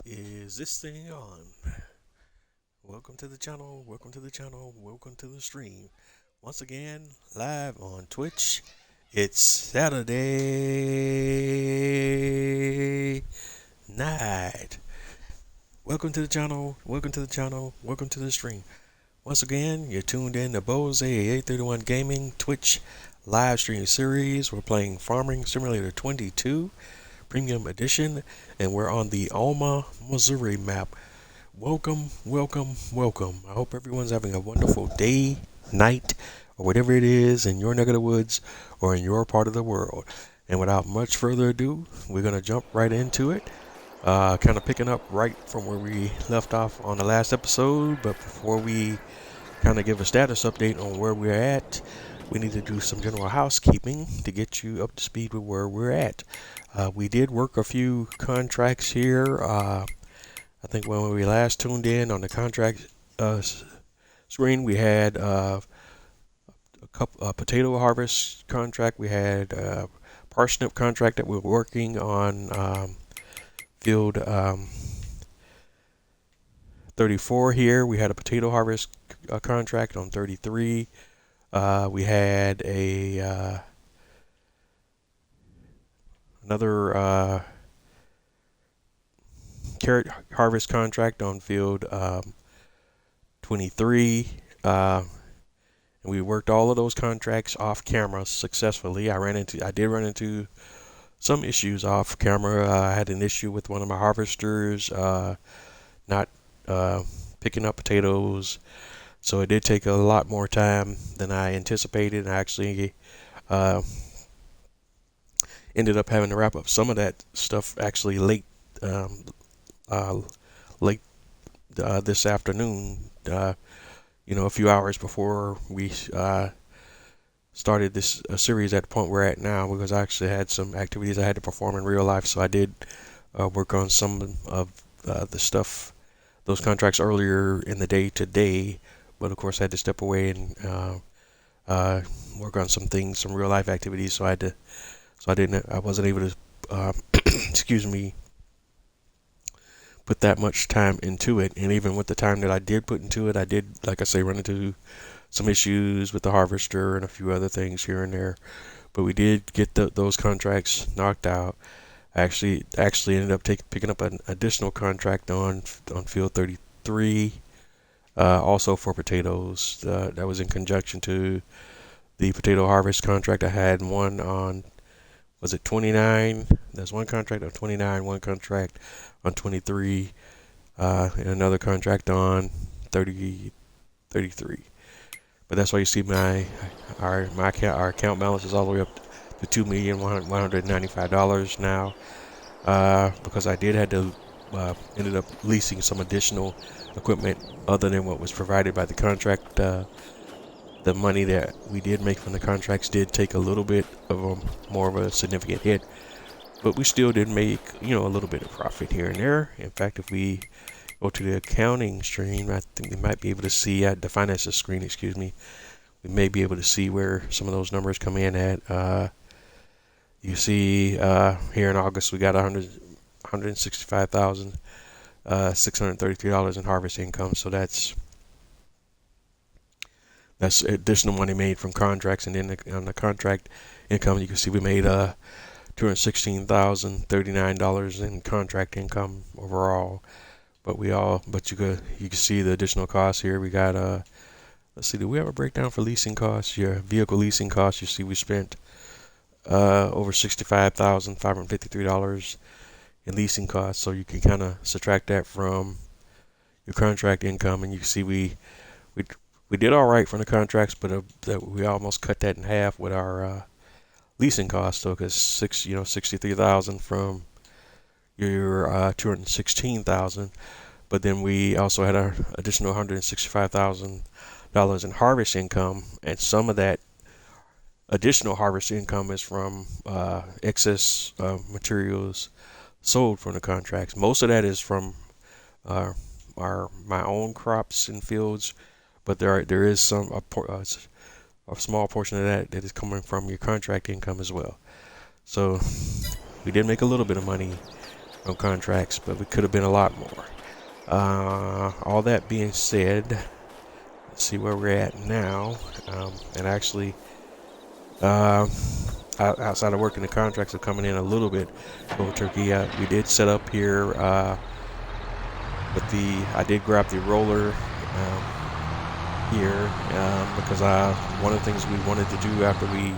Is this thing on? Welcome to the channel, welcome to the channel, welcome to the stream. Once again, live on Twitch. It's Saturday night. Welcome to the channel, welcome to the channel, welcome to the stream. Once again, you're tuned in to Bose 831 Gaming Twitch live stream series. We're playing Farming Simulator 22 Premium Edition, and we're on the Alma, Missouri map. Welcome, welcome, welcome. I hope everyone's having a wonderful day, night, or whatever it is in your neck of the woods or in your part of the world. And without much further ado, we're going to jump right into it. Kind of picking up right from where we left off on the last episode. But before we kind of give a status update on where we're at, we need to do some general housekeeping to get you up to speed with where we're at. We did work a few contracts here. I think when we last tuned in on the contract screen, we had a potato harvest contract. We had a parsnip contract that we were working on field 34 here. We had a potato harvest contract on 33. We had another carrot harvest contract on field 23. And we worked all of those contracts off camera successfully. I did run into some issues off camera. I had an issue with one of my harvesters not picking up potatoes, so it did take a lot more time than I anticipated. I actually ended up having to wrap up some of that stuff actually late this afternoon. A few hours before we started this series at the point we're at now, because I actually had some activities I had to perform in real life. So I did work on some of the stuff, those contracts earlier in the day today, but of course I had to step away and work on some things, some real life activities. So I wasn't able to, excuse me, put that much time into it. And even with the time that I did put into it, I did, like I say, run into some issues with the harvester and a few other things here and there. But we did get those contracts knocked out. I actually ended up picking up an additional contract on field 33, also for potatoes. That was in conjunction to the potato harvest contract I had. One on, was it 29? There's one contract on 29, one contract on 23, and another contract on 33. But that's why you see our account balance is all the way up to $2,195 now, because I did had to ended up leasing some additional equipment other than what was provided by the contract. The money that we did make from the contracts did take a little bit of more of a significant hit, but we still did make a little bit of profit here and there. In fact, if we go to the accounting screen, I think we might be able to see at the finances screen, excuse me, we may be able to see where some of those numbers come in at. You see here in August we got $165,633 in harvest income. So that's additional money made from contracts. And then on the contract income, you can see we made $216,039 in contract income overall. But you can see the additional costs here. We got let's see, do we have a breakdown for leasing costs? Yeah, vehicle leasing costs. You see we spent over $65,553 in leasing costs. So you can kind of subtract that from your contract income, and you can see we did all right from the contracts, but we almost cut that in half with our leasing costs. So because 63,000 from your 216,000, but then we also had our additional $165,000 in harvest income, and some of that additional harvest income is from excess materials sold from the contracts. Most of that is from my own crops and fields, but there is a small portion of that is coming from your contract income as well. So we did make a little bit of money on contracts, but we could have been a lot more. All that being said, let's see where we're at now. And actually, outside of working, the contracts are coming in a little bit cold turkey. We did set up here I did grab the roller here because one of the things we wanted to do after we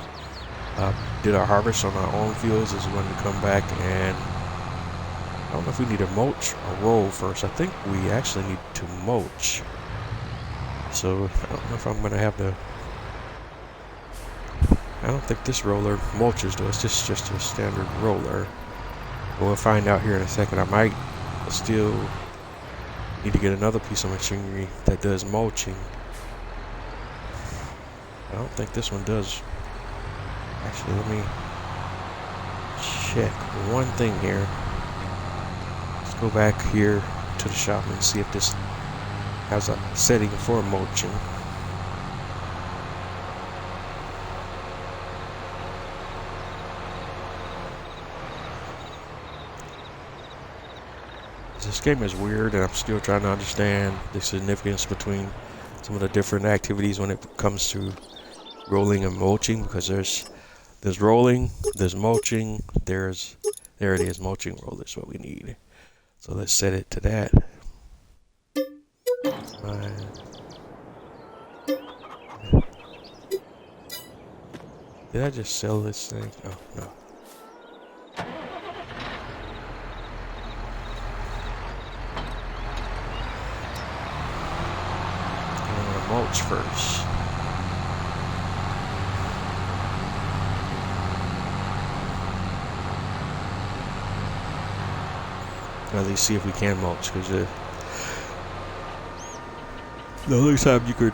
did our harvest on our own fields is we wanted to come back and I don't know if we need to mulch or roll first. I think we actually need to mulch. So I don't know if I'm going to have to. I don't think this roller mulches though. It's just a standard roller. But we'll find out here in a second. I might still need to get another piece of machinery that does mulching. I don't think this one does. Actually, let me check one thing here. Let's go back here to the shop and see if this has a setting for mulching. This game is weird and I'm still trying to understand the significance between some of the different activities when it comes to rolling and mulching, because there's rolling, there's mulching, there it is, mulching roller is what we need. So let's set it to that. Did I just sell this thing? Oh no. Mulch first. At least see if we can mulch, because the only time you could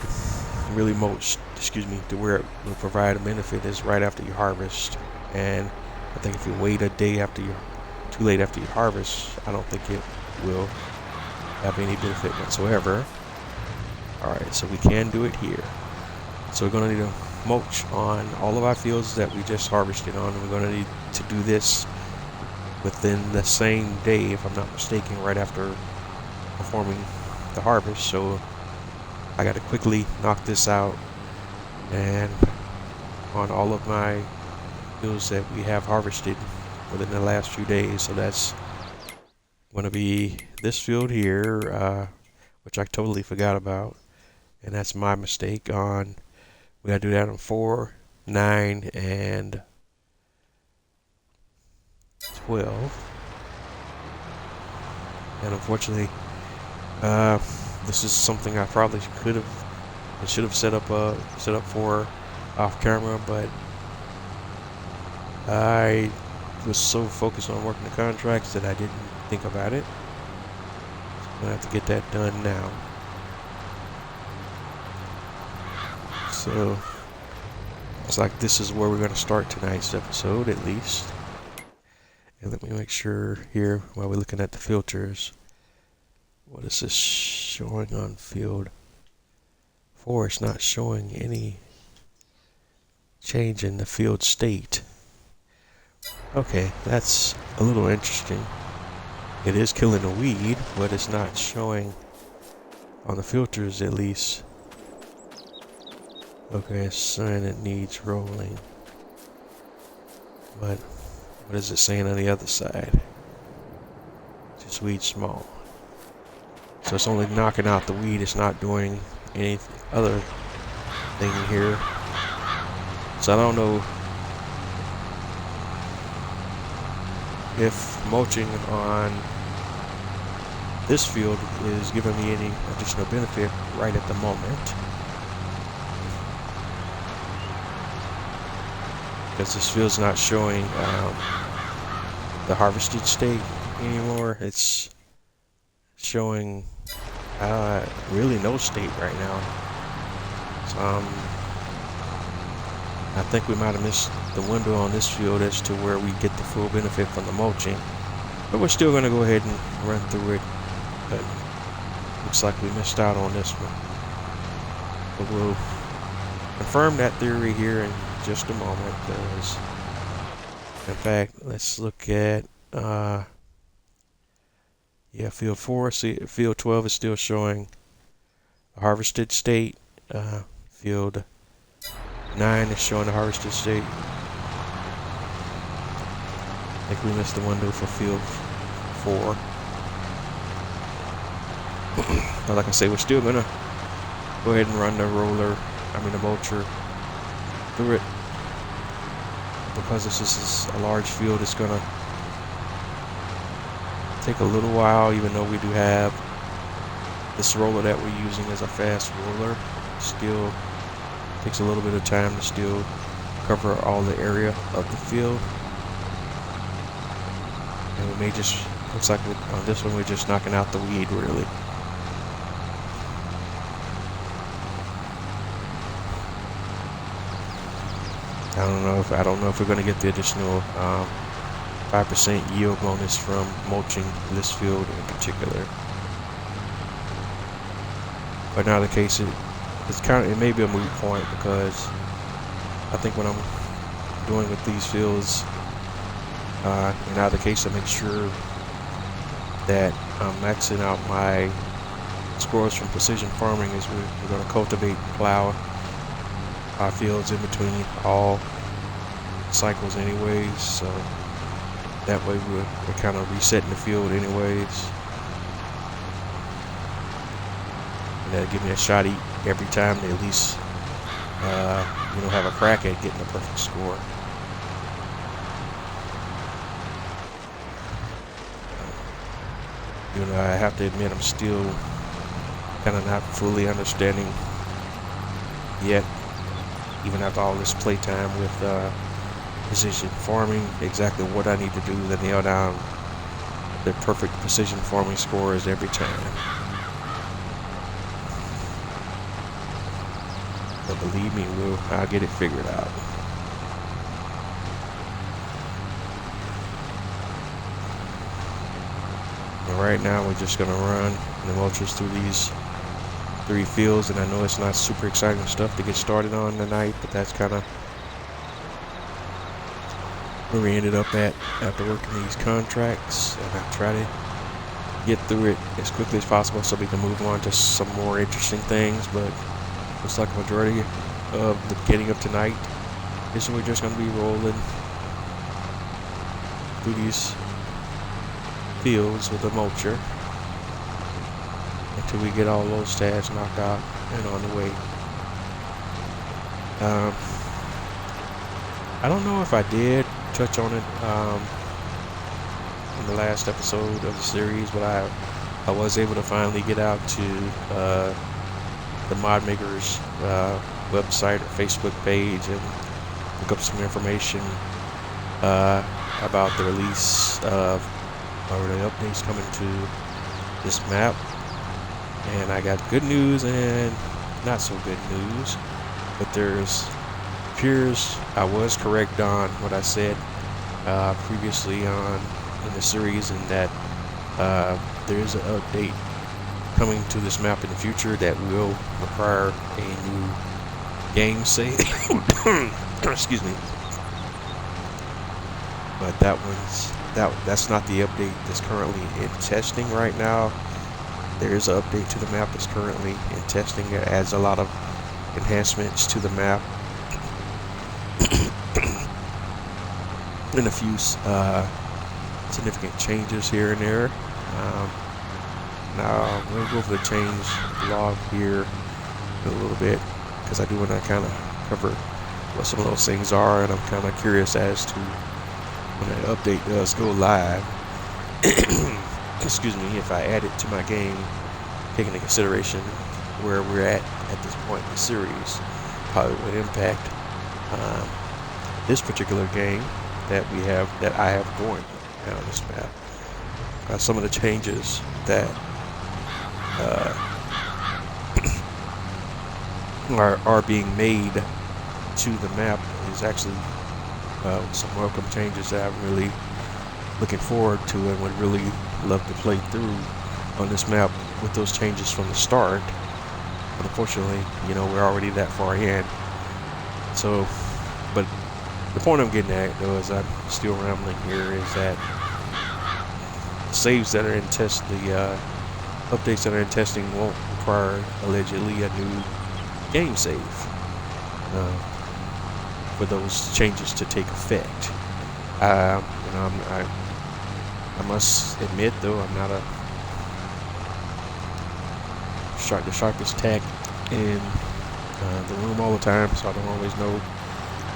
really mulch, to where it will provide a benefit is right after you harvest. And I think if you wait a day too late after you harvest, I don't think it will have any benefit whatsoever. Alright, so we can do it here. So we're going to need to mulch on all of our fields that we just harvested on. And we're going to need to do this within the same day, if I'm not mistaken, right after performing the harvest. So I got to quickly knock this out and on all of my fields that we have harvested within the last few days. So that's going to be this field here, which I totally forgot about. And that's my mistake we gotta do that on 4, 9, and 12. And unfortunately, this is something I probably should have set up for off camera, but I was so focused on working the contracts that I didn't think about it. So I'm gonna have to get that done now. So it's like this is where we're going to start tonight's episode, at least. And let me make sure here while we're looking at the filters. What is this showing on field 4? It's not showing any change in the field state. Okay, that's a little interesting. It is killing a weed, but it's not showing on the filters, at least. Okay, it's saying it needs rolling. But what is it saying on the other side? Just weed small. So it's only knocking out the weed. It's not doing any other thing here. So I don't know if mulching on this field is giving me any additional benefit right at the moment. Because this field's not showing the harvested state anymore. It's showing really no state right now. So I think we might have missed the window on this field as to where we get the full benefit from the mulching. But we're still going to go ahead and run through it. But looks like we missed out on this one. But we'll confirm that theory here in just a moment, because in fact, let's look at Yeah, field 4, see, field 12 is still showing the harvested state. Field 9 is showing the harvested state. I think we missed the window for field 4. But like I say, we're still gonna go ahead and run the the mulcher through it. Because this is a large field, it's gonna take a little while, even though we do have this roller that we're using as a fast roller. Still takes a little bit of time to still cover all the area of the field. And we may just, looks like on this one we're just knocking out the weed really. I don't know if we're going to get the additional 5% yield bonus from mulching this field in particular. But in either case, it may be a moot point, because I think what I'm doing with these fields, in either case, I make sure that I'm maxing out my scores from precision farming, is we're going to cultivate and plow our fields in between all cycles anyways, so that way we're kind of resetting the field anyways, and that'll give me a shot every time to at least have a crack at getting the perfect score. I have to admit, I'm still kind of not fully understanding yet, even after all this playtime with precision farming, exactly what I need to do to nail down the perfect precision farming scores every time. But believe me, I'll get it figured out. And right now we're just gonna run the mulchers through these 3 fields, and I know it's not super exciting stuff to get started on tonight, but that's kind of where we ended up at after working these contracts, and I try to get through it as quickly as possible so we can move on to some more interesting things. But looks like a majority of the beginning of tonight is we're just going to be rolling through these fields with a mulcher until we get all those stats knocked out and on the way. I don't know if I did touch on it in the last episode of the series, but I was able to finally get out to the mod makers website or Facebook page and look up some information about the release of or the updates coming to this map. And I got good news and not so good news, but appears I was correct on what I said previously in the series, and that there is an update coming to this map in the future that will require a new game save. Excuse me. But that's not the update that's currently in testing right now. There is an update to the map that's currently in testing. It adds a lot of enhancements to the map and a few significant changes here and there. Now I'm going to go over the change log here in a little bit, because I do want to kind of cover what some of those things are, and I'm kind of curious as to when that update does go live. Excuse me, if I add it to my game, taking into consideration where we're at this point in the series, probably would impact this particular game that I have going on this map. Some of the changes that are being made to the map is actually some welcome changes that I'm really looking forward to and would really love to play through on this map with those changes from the start. But unfortunately, we're already that far in. So, but the point I'm getting at, though, as I'm still rambling here, is that saves that are in test, the updates that are in testing won't require allegedly a new game save uh, for those changes to take effect. You know, I must admit though, I'm not the sharpest tack in the room all the time, so I don't always know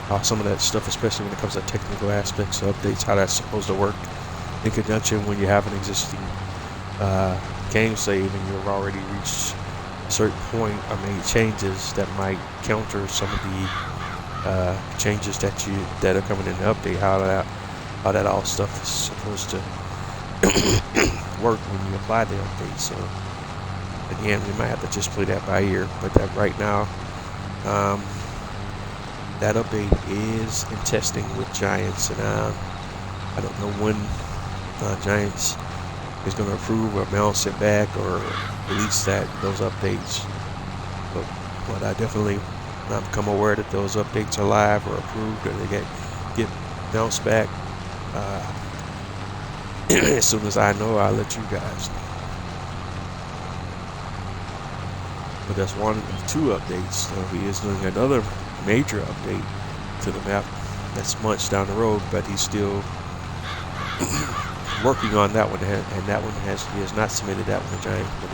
how some of that stuff, especially when it comes to technical aspects of updates, how that's supposed to work in conjunction when you have an existing game save and you've already reached a certain point or made changes that might counter some of the changes that are coming in the update. How that all stuff is supposed to work when you apply the update. So again, we might have to just play that by ear. But that right now, that update is in testing with Giants, and I don't know when Giants is going to approve or bounce it back or release those updates. But I definitely become aware that those updates are live or approved or they get bounced back. As soon as I know, I'll let you guys know. But that's one of two updates. He is doing another major update to the map that's months down the road, but he's still working on that one, and that one he has not submitted that one to Giants, but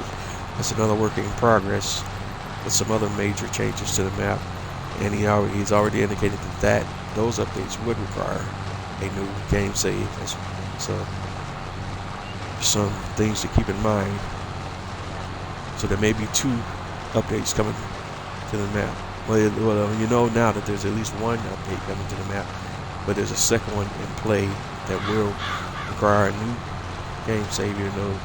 it's another work in progress with some other major changes to the map, and he's already indicated that those updates would require a new game save. So some things to keep in mind. So there may be two updates coming to the map. Well, you know now that there's at least one update coming to the map, but there's a second one in play that will require a new game save, even though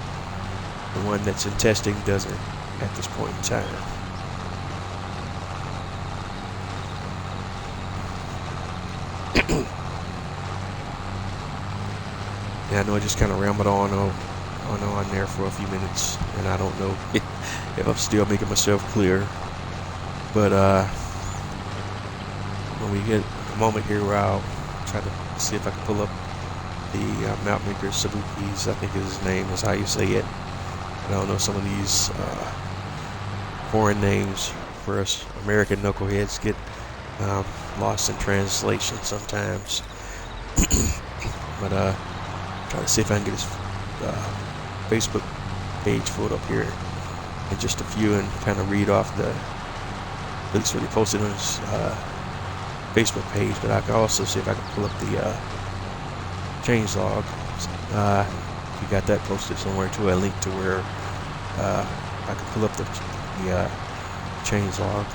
the one that's in testing doesn't at this point in time. Yeah, I know I just kind of rambled on there for a few minutes, and I don't know if I'm still making myself clear. But when we get a moment here where I'll try to see if I can pull up the map maker Sabuki's, I think his name is how you say it. I don't know, some of these foreign names for us American knuckleheads get lost in translation sometimes. But try to see if I can get his Facebook page pulled up here in just a few and kind of read off at least what he posted on his Facebook page. But I can also see if I can pull up the changelog. If you got that posted somewhere too, a link to where I can pull up the changelog.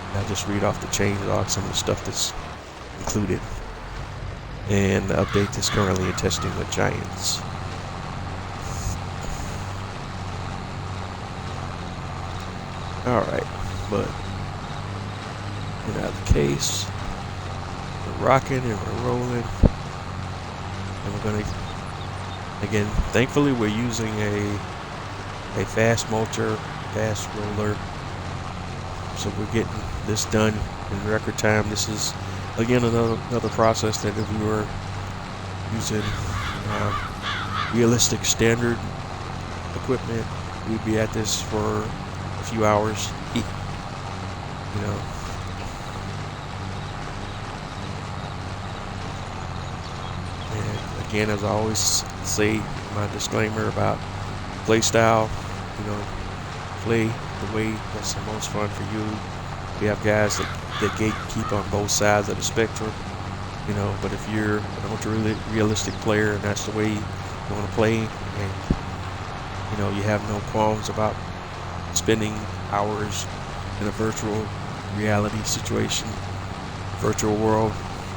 And I just read off the changelog some of the stuff that's included and the update that's currently in testing with Giants. Alright, but get out of the case. We're rocking and we're rolling. And we're gonna, again, thankfully we're using a fast mulcher, fast roller. So we're getting this done in record time. This is again another process that if we were using realistic standard equipment, we'd be at this for a few hours, you know. And again, as I always say, my disclaimer about play style, you know, play the way that's the most fun for you. We have guys that gatekeep on both sides of the spectrum, you know, but if you're an ultra realistic player and that's the way you want to play, and you know, you have no qualms about spending hours in a virtual reality situation, virtual world,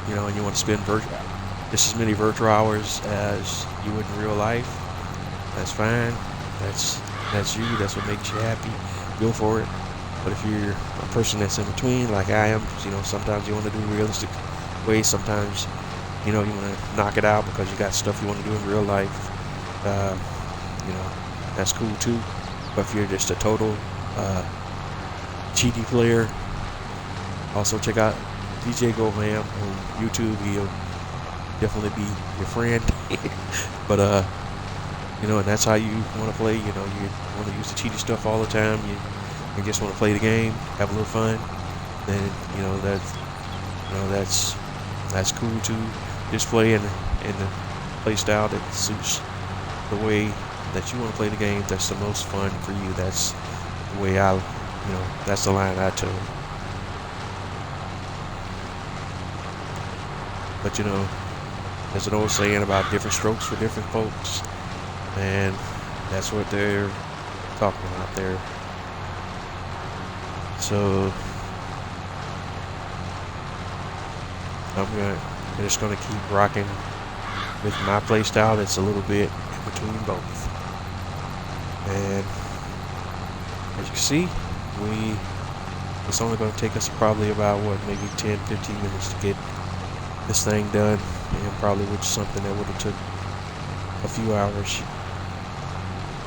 you know, and you want to spend just as many virtual hours as you would in real life, that's fine. That's you. That's what makes you happy. Go for it. But if you're a person that's in between, like I am, you know, sometimes you want to do realistic ways. Sometimes, you know, you want to knock it out because you got stuff you want to do in real life. You know, that's cool too. But if you're just a total cheaty player, also check out DJ GoHam on YouTube. He'll definitely be your friend. But and that's how you want to play. You want to use the cheaty stuff all the time. You just want to play the game, have a little fun. Then that's cool to just play in the play style that suits the way that you want to play the game. That's the most fun for you. That's the way that's the line I took. But there's an old saying about different strokes for different folks, and that's what they're talking about there. So I'm just gonna keep rocking with my play style. That's a little bit in between both. And as you can see, it's only going to take us probably about maybe 10-15 minutes to get this thing done, and probably with something that would have took a few hours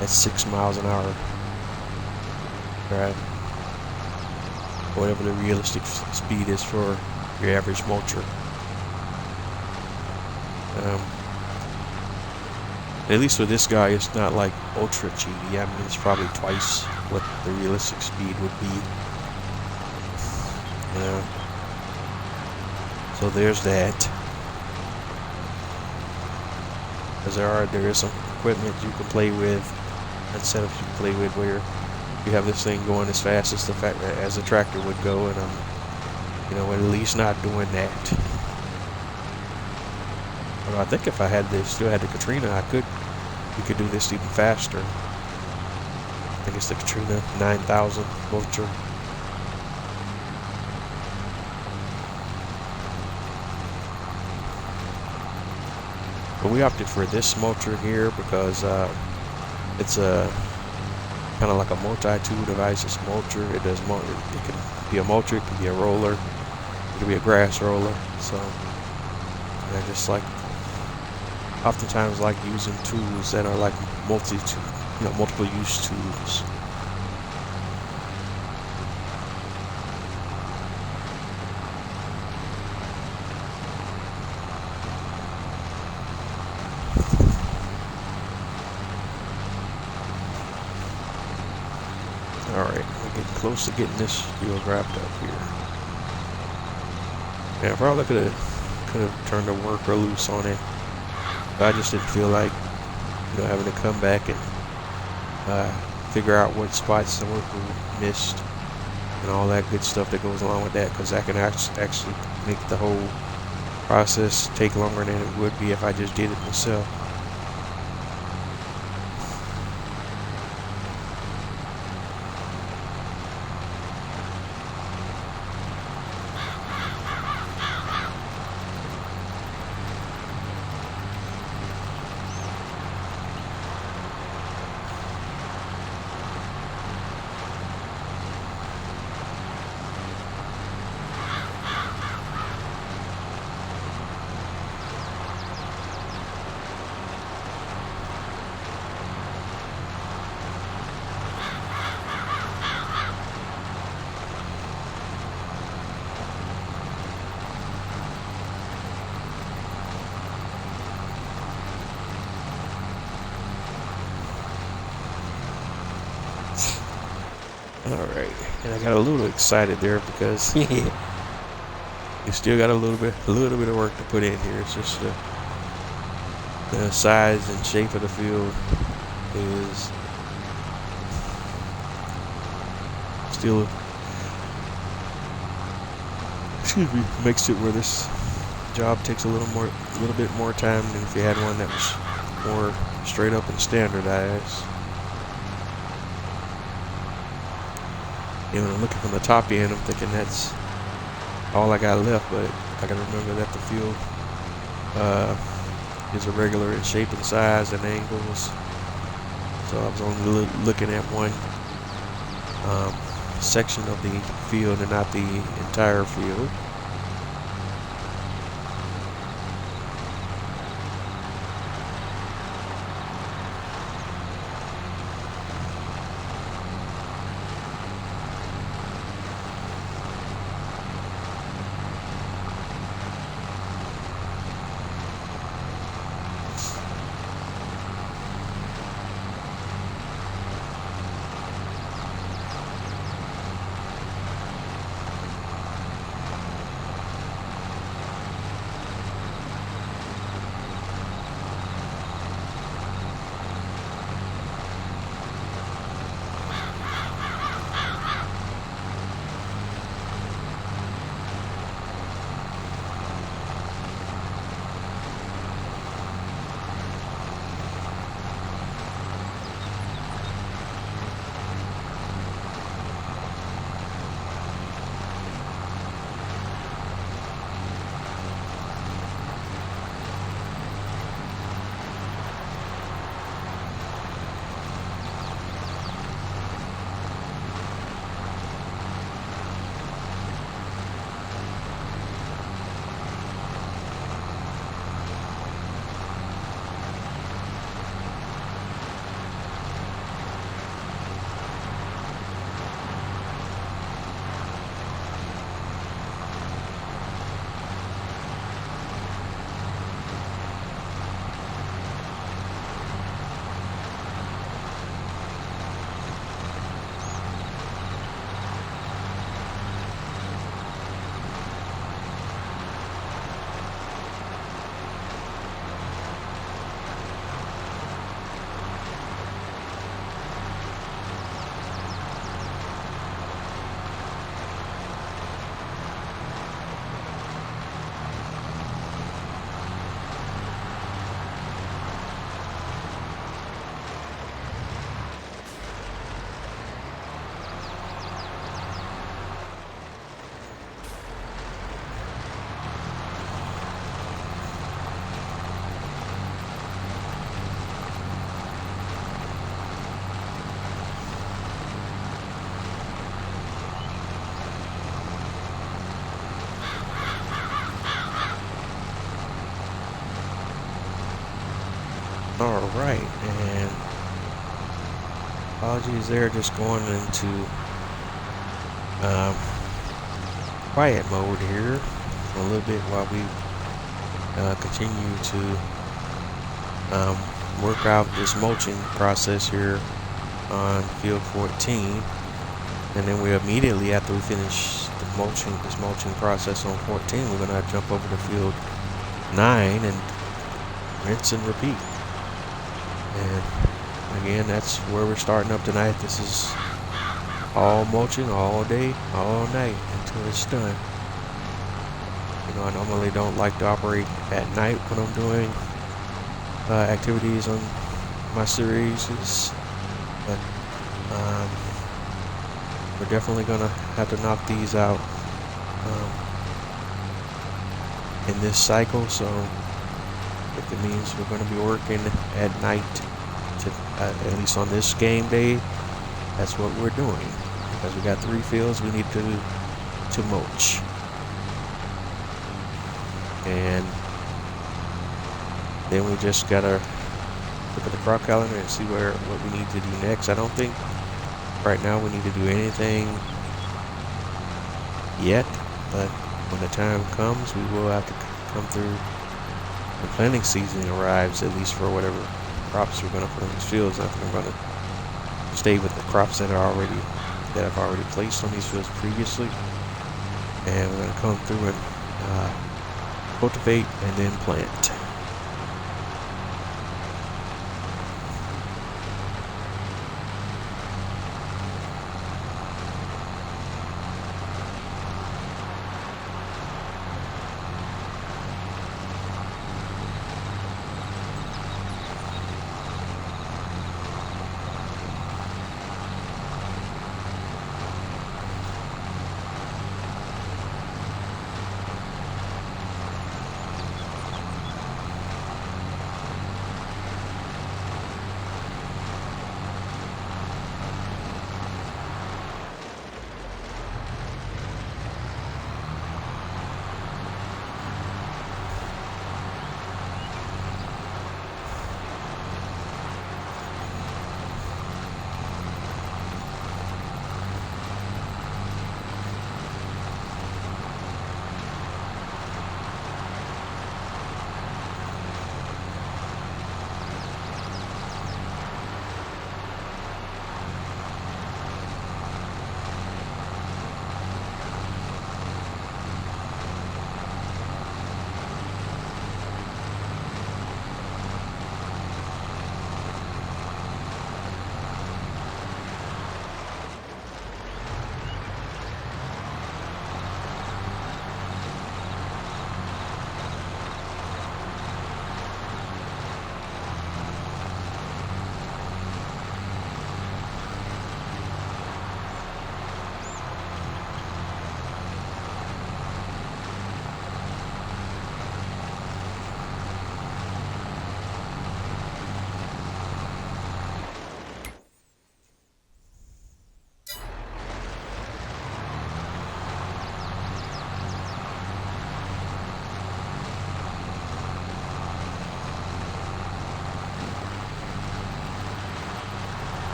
at 6 miles an hour, right? Whatever the realistic speed is for your average mulcher. At least with this guy, it's not like ultra cheaty. I mean, it's probably twice what the realistic speed would be. So there's that. Because there is some equipment you can play with, and setups you can play with where you have this thing going as fast as the tractor would go, and I'm, at least not doing that. But I think if I still had the Katrina, we could do this even faster. I think it's the Katrina 9000 mulcher. But we opted for this mulcher here because it's a kind of like a multi-tool device. It's a mulcher. It can be a mulcher. It can be a roller. It can be a grass roller. So I just oftentimes like using tools that are like multiple use tools. Alright, we're getting close to getting this field wrapped up here. Yeah, I probably could have turned the worker loose on it. But I just didn't feel like having to come back and figure out what spots the worker missed and all that good stuff that goes along with that, because that can actually make the whole process take longer than it would be if I just did it myself. Alright, and I got a little excited there because you still got a little bit of work to put in here. It's just the size and shape of the field is still, makes it where this job takes a little bit more time than if you had one that was more straight up and standardized. I'm looking from the top end, I'm thinking that's all I got left, but I gotta remember that the field is irregular in shape and size and angles. So I was only looking at one section of the field and not the entire field. All right, and apologies there, just going into um, quiet mode here for a little bit while we continue to work out this mulching process here on field 14, and then we immediately, after we finish this mulching process on 14, we're going to jump over to field 9 and rinse and repeat. And again, that's where we're starting up tonight. This is all mulching all day, all night until it's done. You know, I normally don't like to operate at night when I'm doing activities on my series, but we're definitely gonna have to knock these out in this cycle. So if it means we're going to be working at night, at least on this game day, that's what we're doing, because we got 3 fields we need to mulch. And then we just gotta look at the crop calendar and see what we need to do next. I don't think right now we need to do anything yet, but when the time comes, we will have to come through. The planting season arrives, at least for whatever crops we're going to put in these fields. I think I'm going to stay with the crops that I've already placed on these fields previously, and we're going to come through and cultivate and then plant.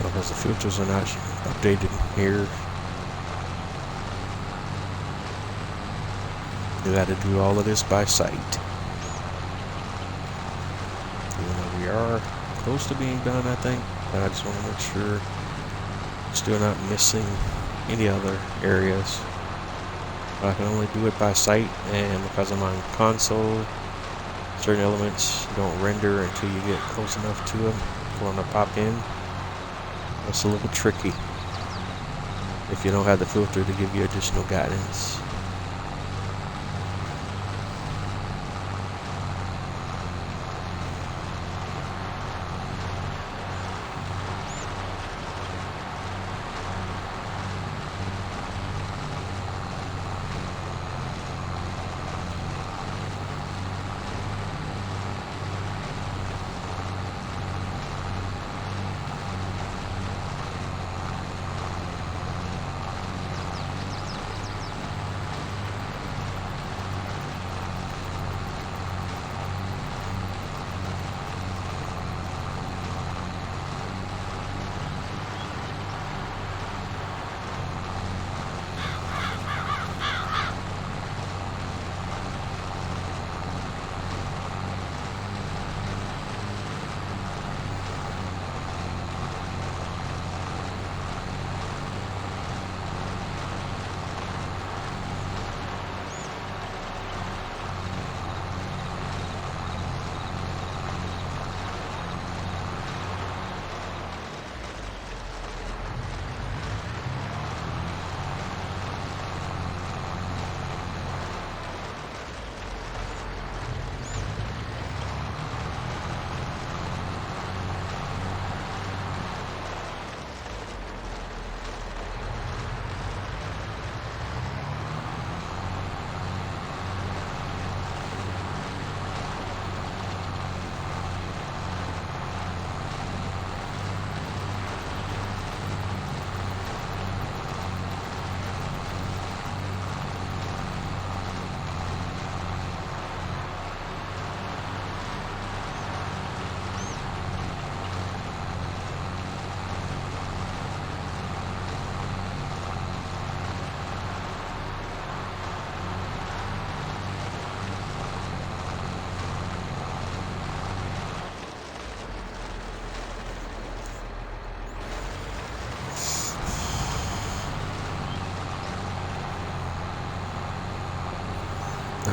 Because the filters are not updated here, you got to do all of this by sight. Even though we are close to being done, I think, but I just want to make sure still not missing any other areas. I can only do it by sight, and because I'm on console, certain elements don't render until you get close enough to them for them to pop in. It's a little tricky if you don't have the filter to give you additional guidance.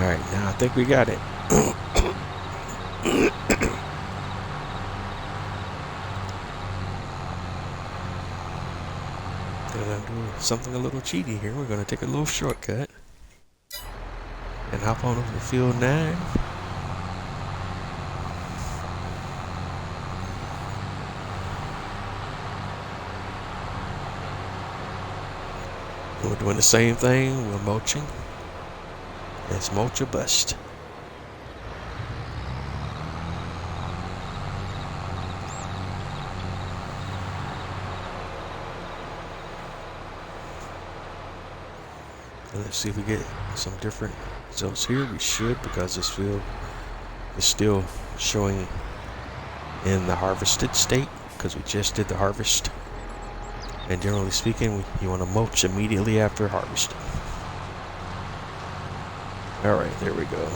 Alright, now I think we got it. Gonna do something a little cheaty here. We're gonna take a little shortcut and hop on over to field 9. We're doing the same thing. We're mulching. It's mulch or bust. And let's see if we get some different results here. We should, because this field is still showing in the harvested state, because we just did the harvest. And generally speaking, you want to mulch immediately after harvesting. Alright, there we go.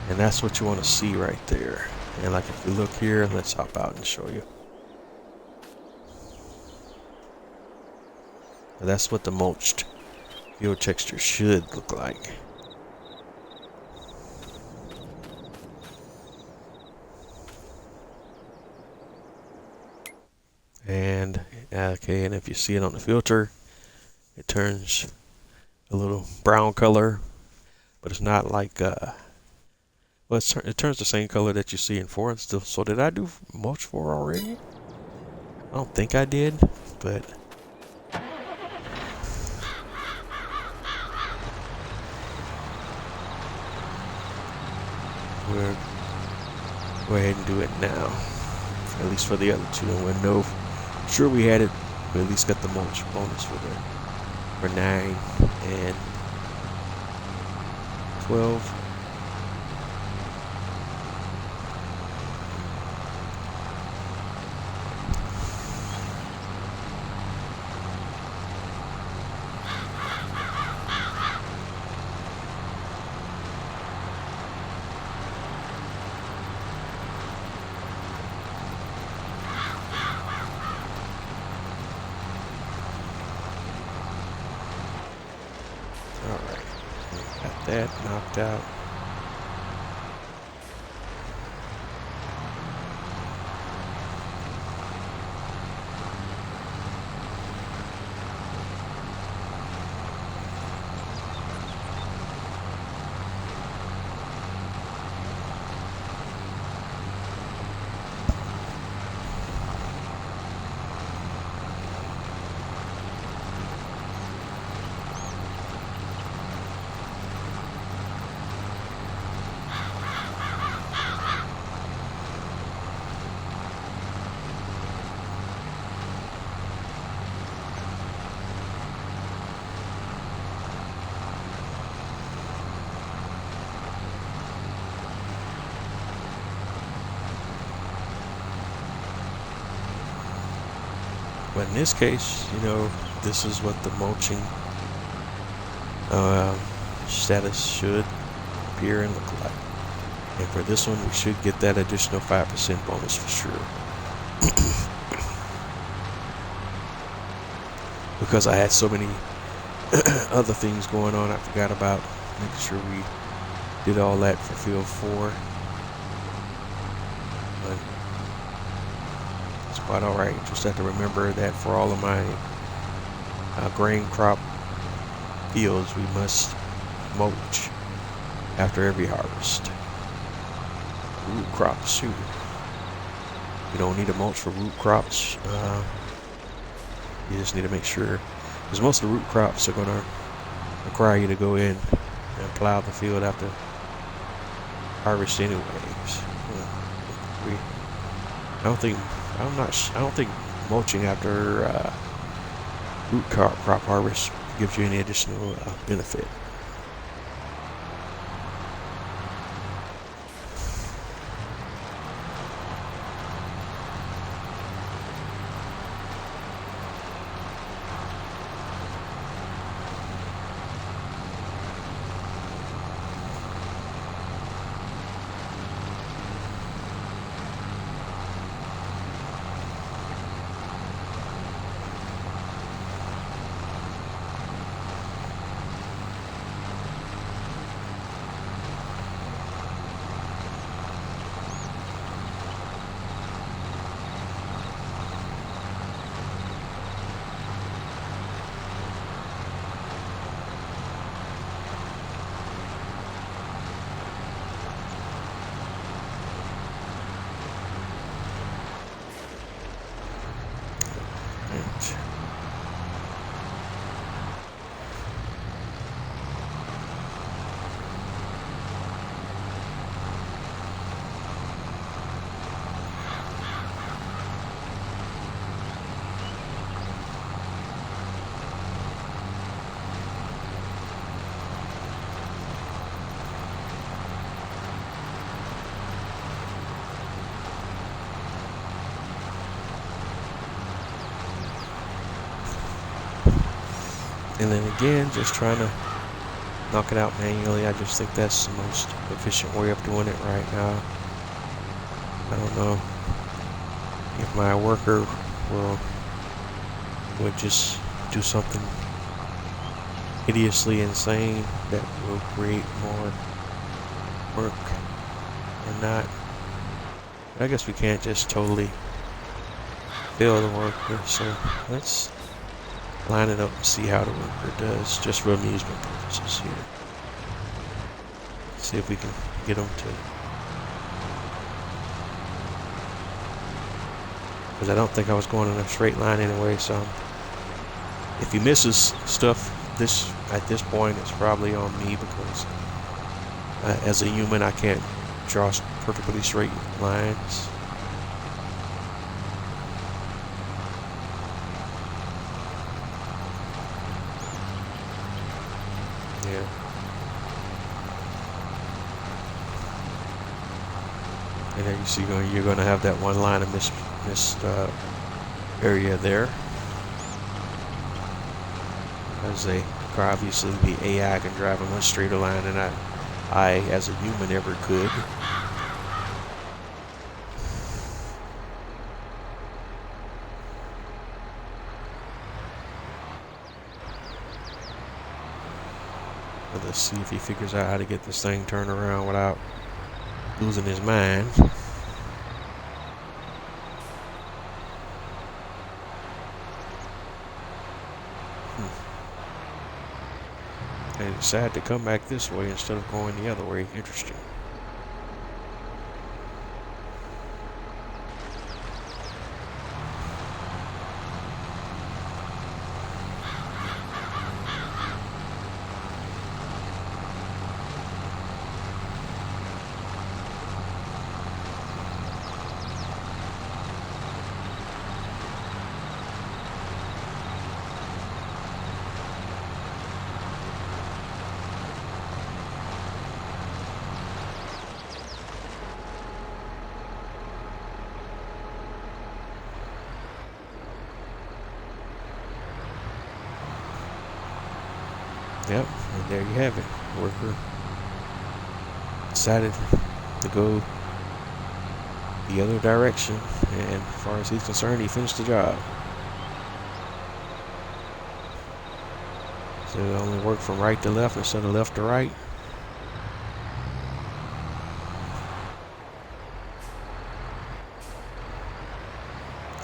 And that's what you want to see right there. And like if you look here, let's hop out and show you. That's what the mulched field texture should look like. And okay, and if you see it on the filter, it turns a little brown color, but it's not like well, it turns the same color that you see in 4. Still, so did I do mulch 4 already? I don't think I did, but we'll go ahead and do it now, at least for the other 2. And we'll know sure we had it. We at least got the mulch bonus for 9 and 12. Alright, got that knocked out. But in this case, you know, this is what the mulching status should appear and look like. And for this one, we should get that additional 5% bonus for sure. Because I had so many other things going on, I forgot about making sure we did all that for field 4. But it's quite alright. Just have to remember that for all of my grain crop fields, we must mulch after every harvest. Root crops too. You don't need to mulch for root crops. You just need to make sure, because most of the root crops are going to require you to go in and plow the field after harvest anyways. I don't think mulching after root crop harvest gives you any additional benefit. And then again, just trying to knock it out manually. I just think that's the most efficient way of doing it right now. I don't know if my worker would just do something hideously insane that will create more work or not. But I guess we can't just totally fail the worker, so let's line it up and see how the worker does, just for amusement purposes here. See if we can get them to, because I don't think I was going in a straight line anyway, so if he misses stuff at this point, it's probably on me, because as a human I can't draw perfectly straight lines. Yeah. And there you see you're going to have that one line of missed area there. As obviously the AI can drive a much straighter line than I as a human ever could. But let's see if he figures out how to get this thing turned around without losing his mind. They decided to come back this way instead of going the other way. Interesting. Yep, and there you have it. Worker decided to go the other direction, and as far as he's concerned, he finished the job. So it only worked from right to left instead of left to right.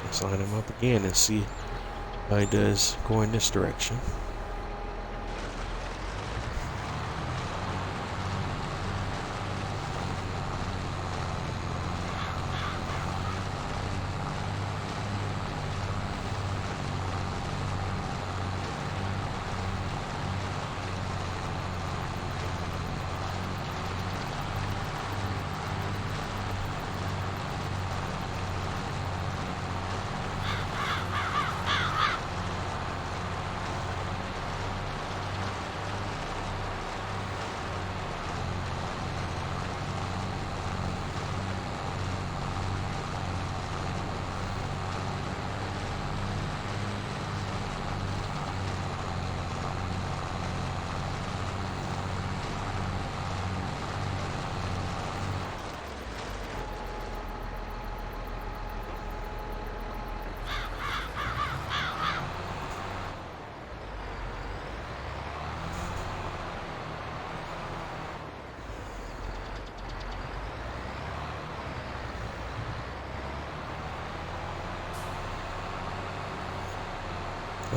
Let's line him up again and see how he does go in this direction.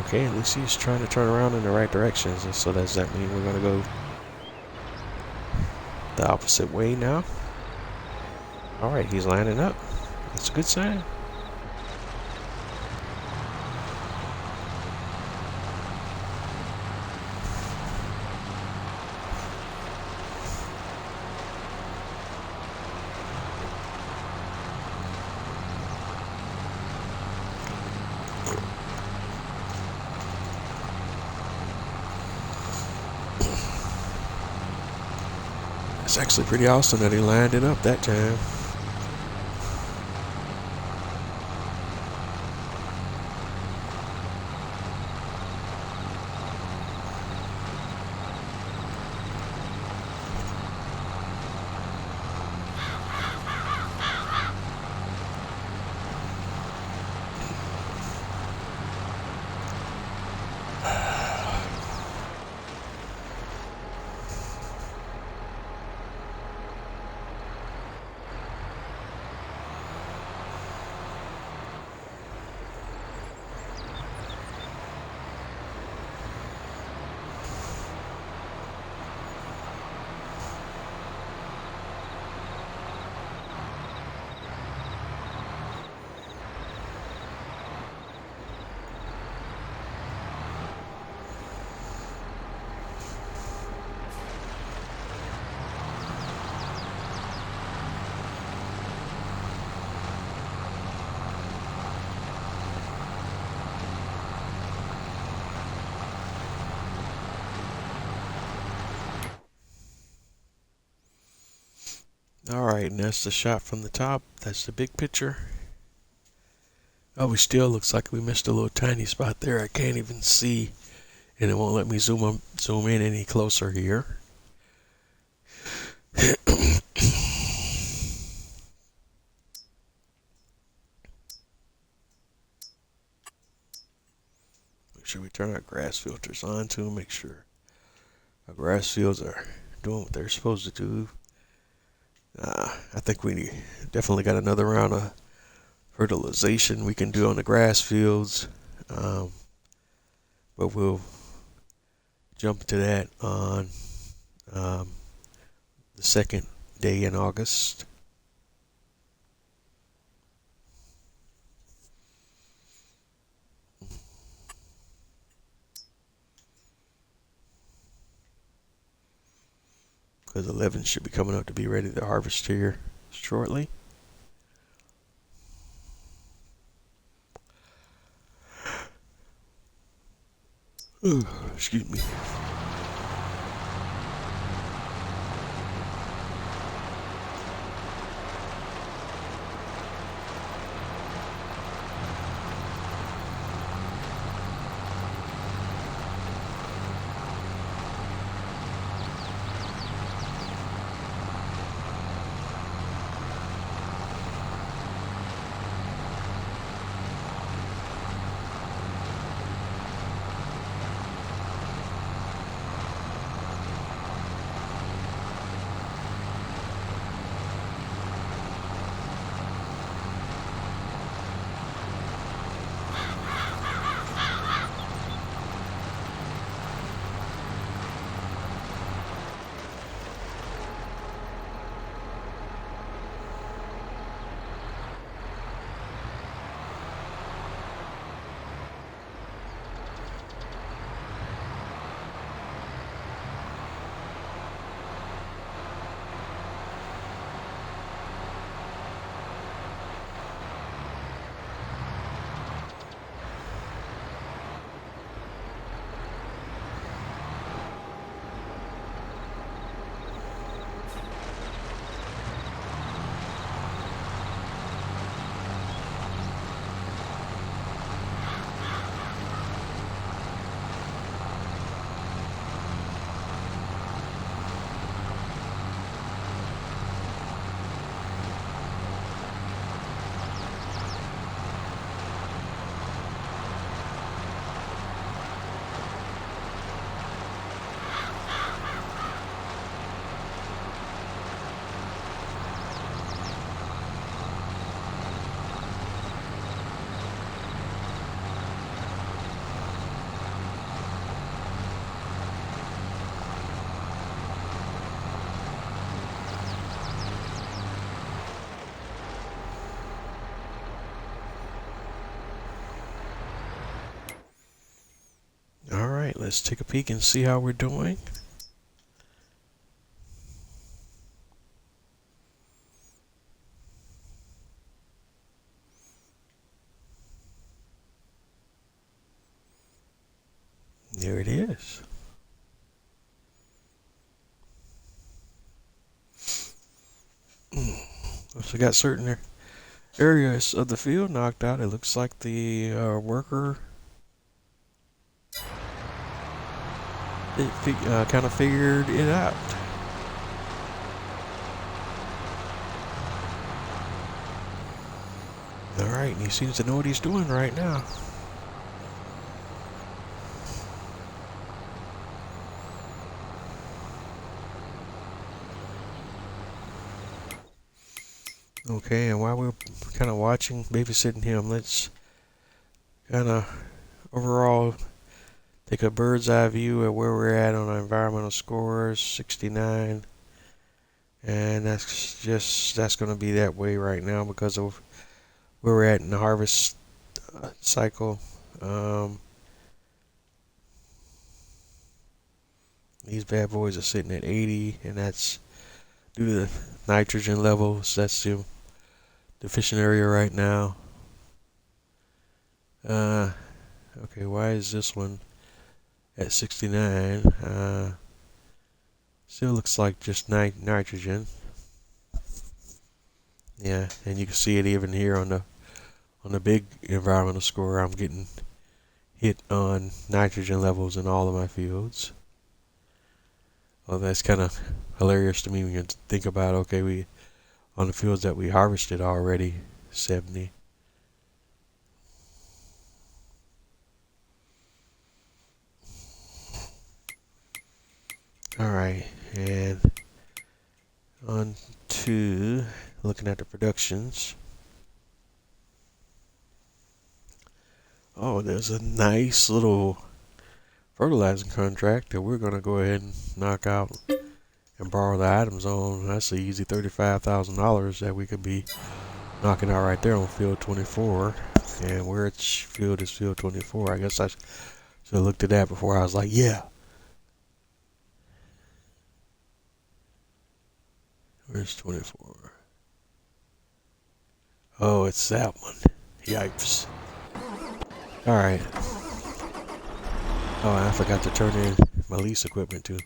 Okay, at least he's trying to turn around in the right directions. And so does that mean we're going to go the opposite way now? Alright, he's lining up. That's a good sign. It's actually pretty awesome that he lined it up that time. Alright, and that's the shot from the top. That's the big picture. Oh, we still looks like we missed a little tiny spot there. I can't even see, and it won't let me zoom in any closer here. Make sure we turn our grass filters on too. Make sure our grass fields are doing what they're supposed to do. I think we definitely got another round of fertilization we can do on the grass fields, but we'll jump to that on the second day in August. Because 11 should be coming up to be ready to harvest here shortly. Excuse me. Alright, let's take a peek and see how we're doing. There it is. So we got certain areas of the field knocked out. It looks like the worker kind of figured it out. Alright, and he seems to know what he's doing right now. Okay, and while we're kind of watching, babysitting him, let's kind of overall take a bird's eye view at where we're at on our environmental scores, 69. And that's going to be that way right now because of where we're at in the harvest cycle. These bad boys are sitting at 80, and that's due to the nitrogen levels. That's the deficient area right now. Okay, why is this one at 69? Still looks like just nitrogen. Yeah, and you can see it even here on the big environmental score. I'm getting hit on nitrogen levels in all of my fields. Well, that's kind of hilarious to me when you think about, okay, we on the fields that we harvested already, 70. All right, and on to looking at the productions. Oh, there's a nice little fertilizing contract that we're going to go ahead and knock out and borrow the items on. That's an easy $35,000 that we could be knocking out right there on field 24. And which field is field 24? I guess I should have looked at that before I was like, yeah. Where's 24? Oh, it's that one. Yipes. Alright. Oh, and I forgot to turn in my lease equipment too.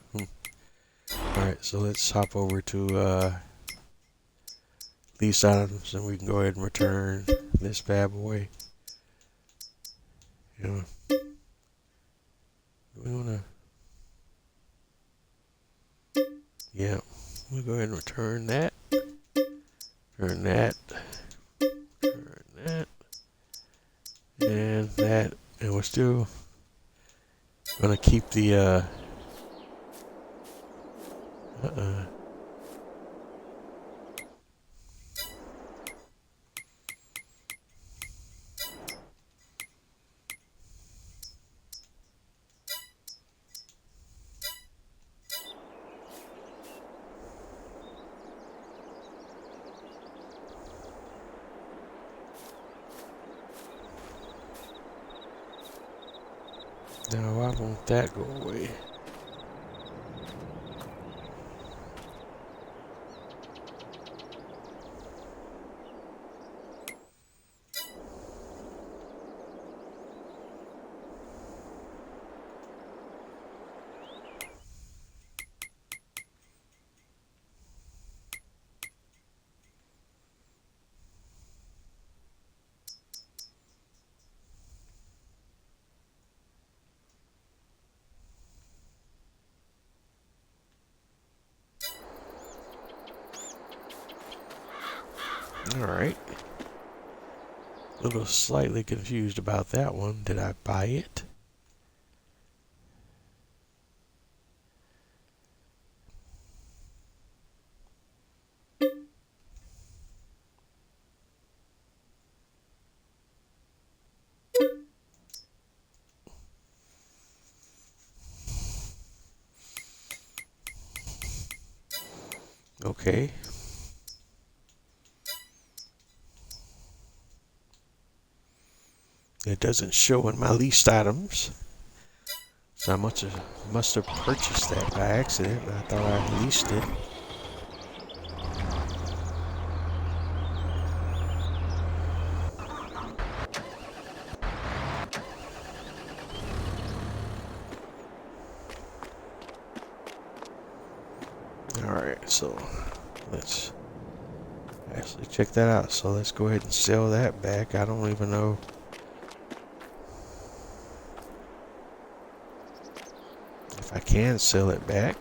Alright, so let's hop over to lease items and we can go ahead and return this bad boy. You know, we wanna, yeah, we'll go ahead and return that. Turn that. Turn that. And that. And we're still gonna keep the now why won't that go away? Alright. A little slightly confused about that one. Did I buy it? Okay. It doesn't show in my leased items. So I must have purchased that by accident. I thought I leased it. Alright, so let's actually check that out. So let's go ahead and sell that back. I don't even know. If I can sell it back.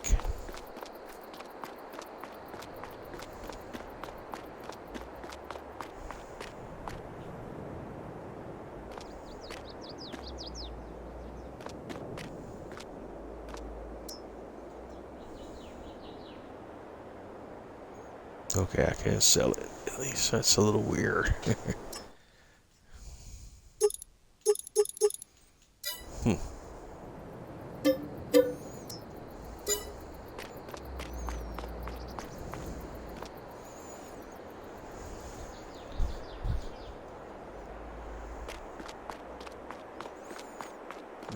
Okay, I can't sell it. At least that's a little weird.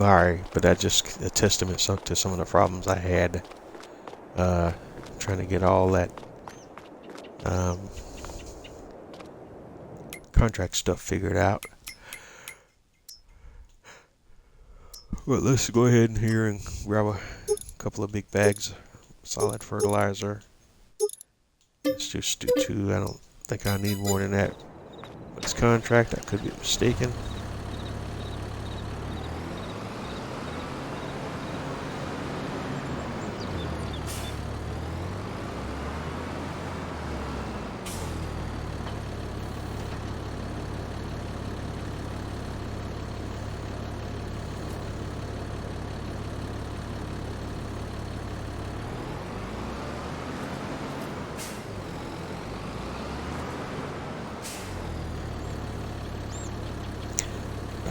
Alright, but that just a testament to some of the problems I had trying to get all that contract stuff figured out. Well, let's go ahead in here and grab a couple of big bags of solid fertilizer. Let's just do 2. I don't think I need more than that for this contract. I could be mistaken.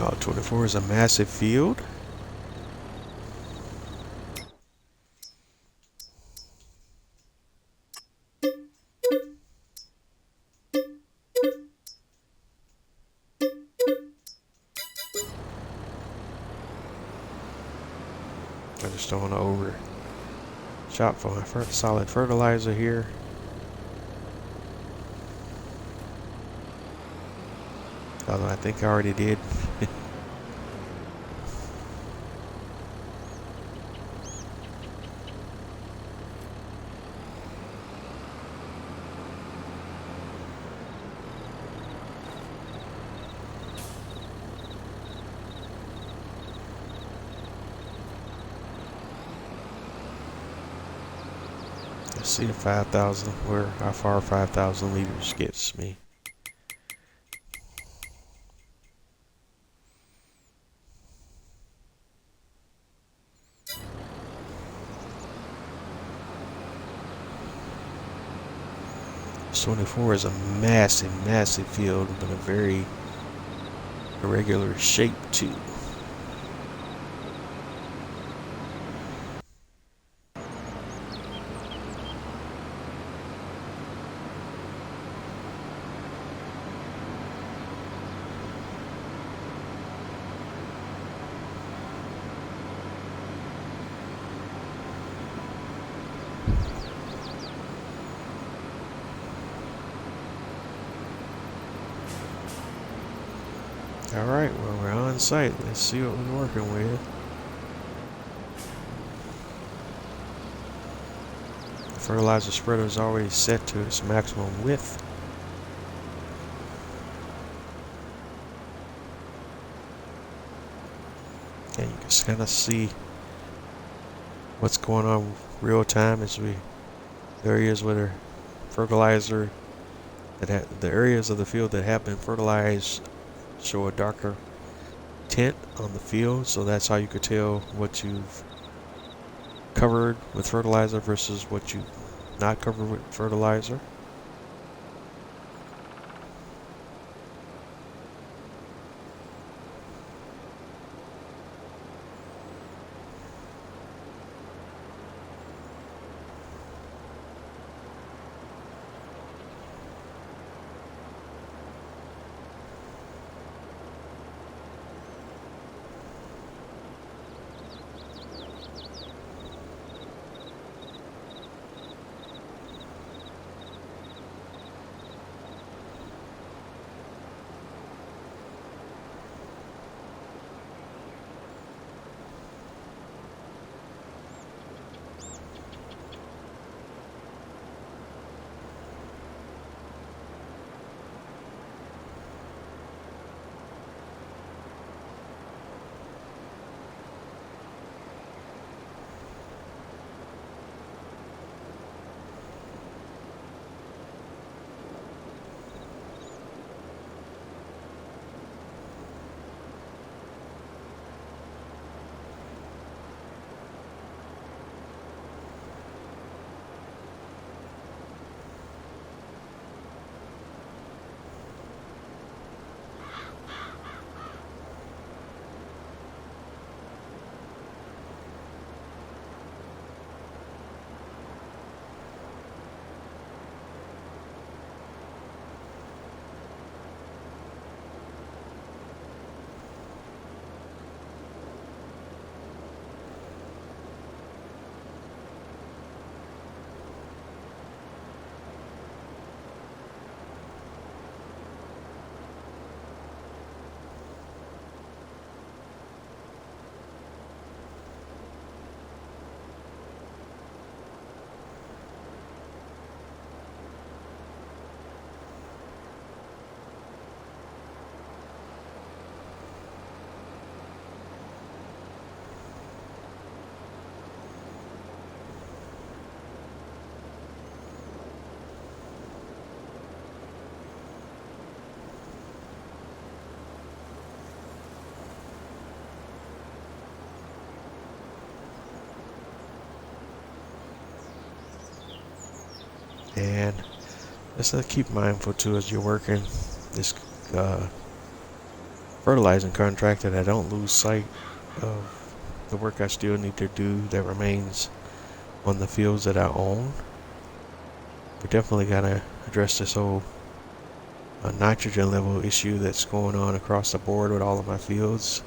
Oh, 24 is a massive field. I just don't want to over shop for my solid fertilizer here. Although I think I already did. Let's see if 5,000, how far 5,000 liters gets me. This 24 is a massive field, but a very irregular shape too. Alright, well, we're on site. Let's see what we're working with. The fertilizer spreader is already set to its maximum width. And you can kind of see what's going on real time as the areas where the fertilizer, the areas of the field that have been fertilized show a darker tint on the field, so that's how you could tell what you've covered with fertilizer versus what you've not covered with fertilizer. And let's keep mindful too as you're working this fertilizing contract, that I don't lose sight of the work I still need to do that remains on the fields that I own. We definitely gotta address this whole nitrogen level issue that's going on across the board with all of my fields.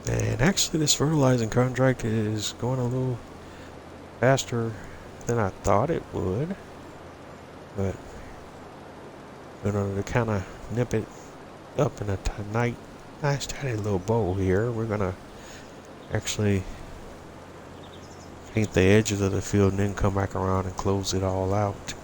And actually, this fertilizing contract is going a little faster than I thought it would. But in order to kind of nip it up in a nice tiny little bowl here, we're going to actually paint the edges of the field and then come back around and close it all out.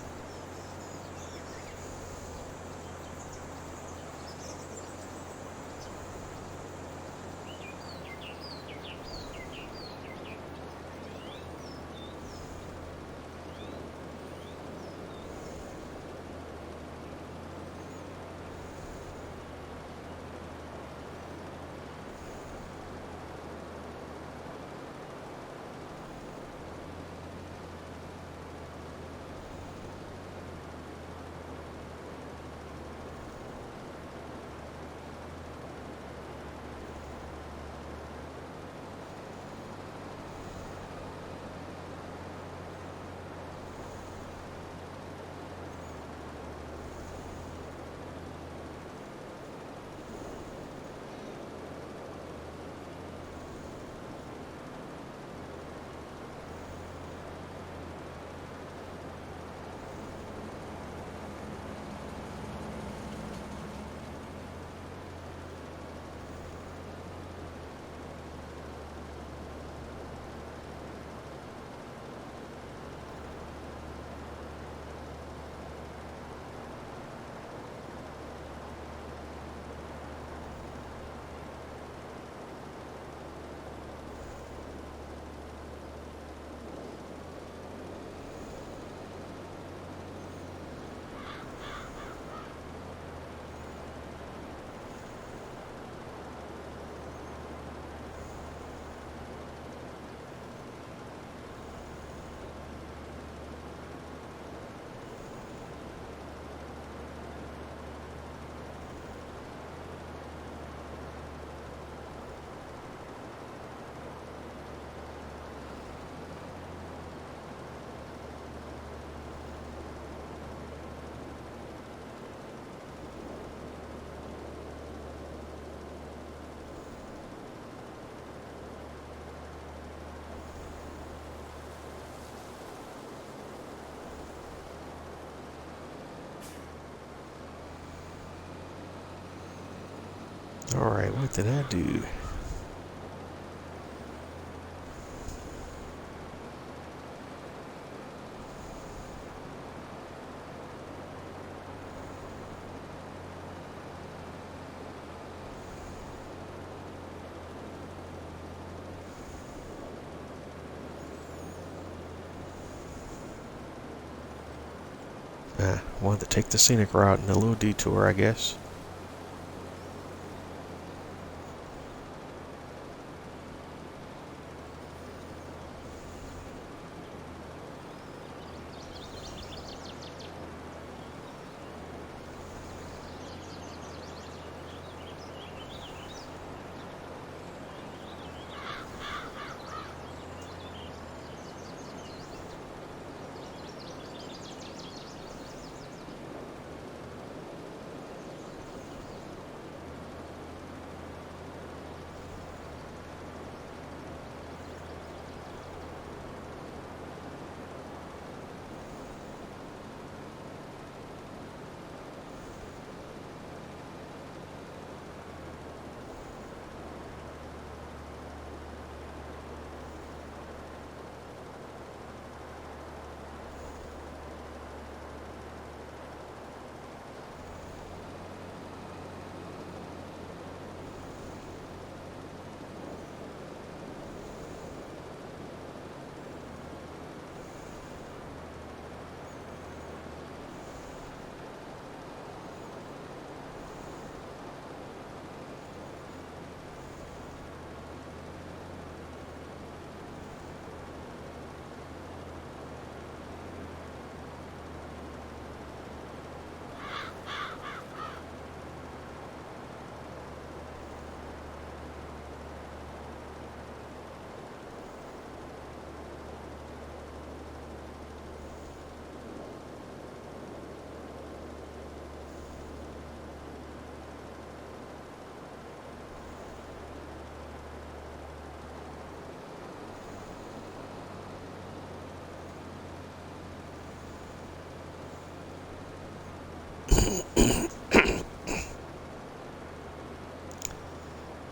Alright, what did I do? Wanted to take the scenic route and a little detour, I guess.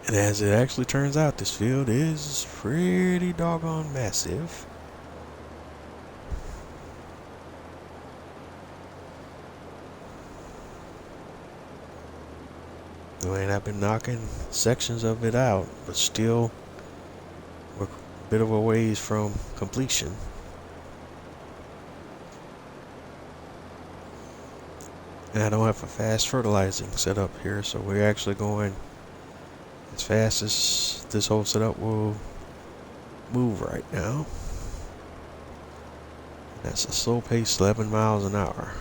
And as it actually turns out, this field is pretty doggone massive. I mean, I've been knocking sections of it out, but still we're a bit of a ways from completion. And I don't have a fast fertilizing setup here, so we're actually going as fast as this whole setup will move right now. That's a slow pace, 11 miles an hour.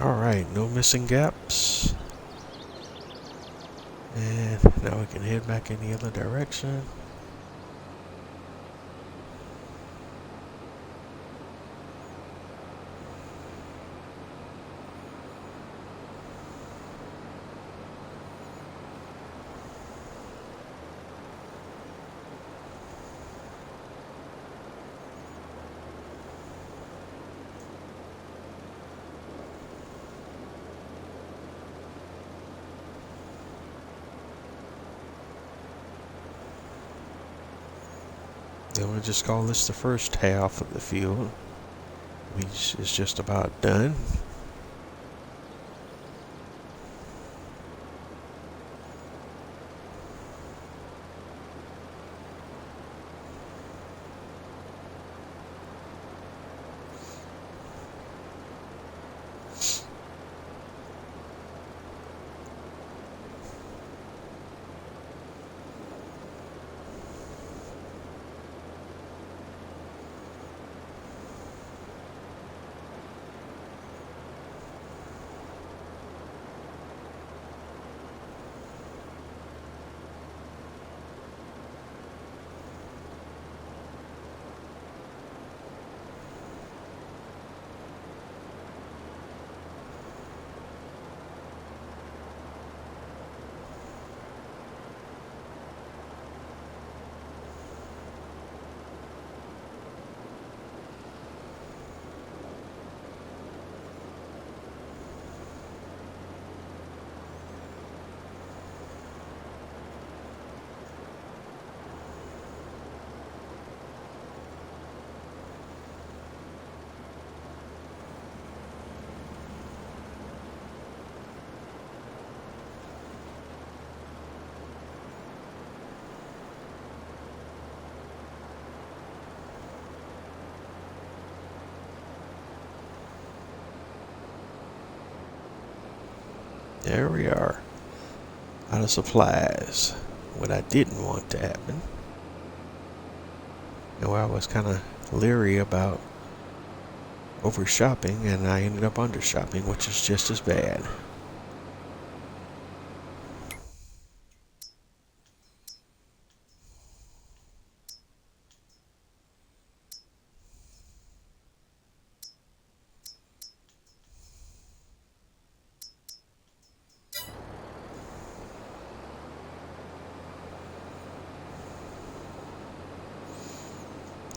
Alright, no missing gaps. And now we can head back in the other direction. Then we'll just call this the first half of the field, which is just about done. There we are, out of supplies. What I didn't want to happen, and where I was kind of leery about over shopping, and I ended up under shopping, which is just as bad.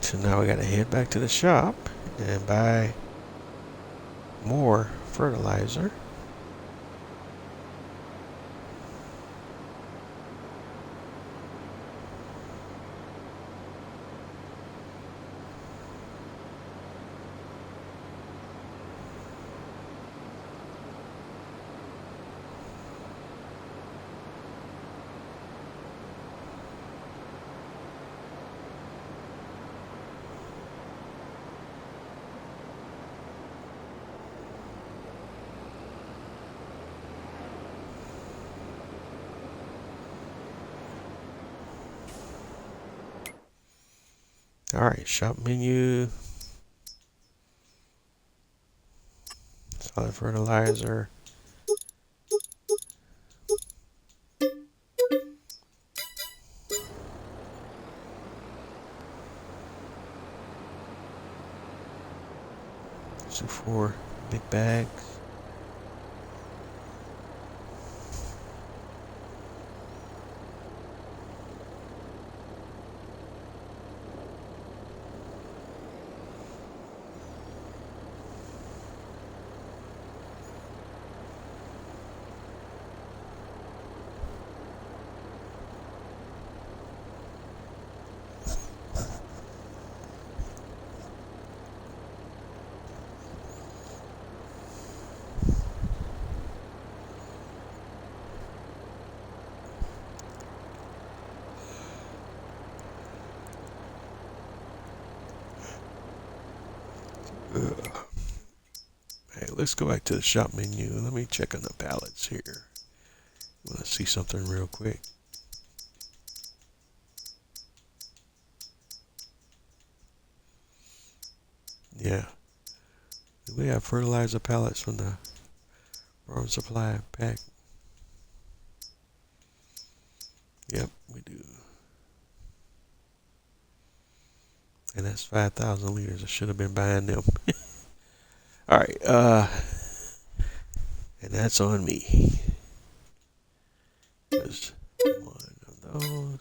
So now we gotta head back to the shop and buy more fertilizer. Alright, shop menu. Solid fertilizer. So 4 big bags. Hey, let's go back to the shop menu. Let me check on the pallets here. Let's see something real quick. Yeah. We have fertilizer pallets from the Farm supply pack. Yep, we do. And that's 5,000 liters. I should have been buying them. All right. And that's on me. Just one of those.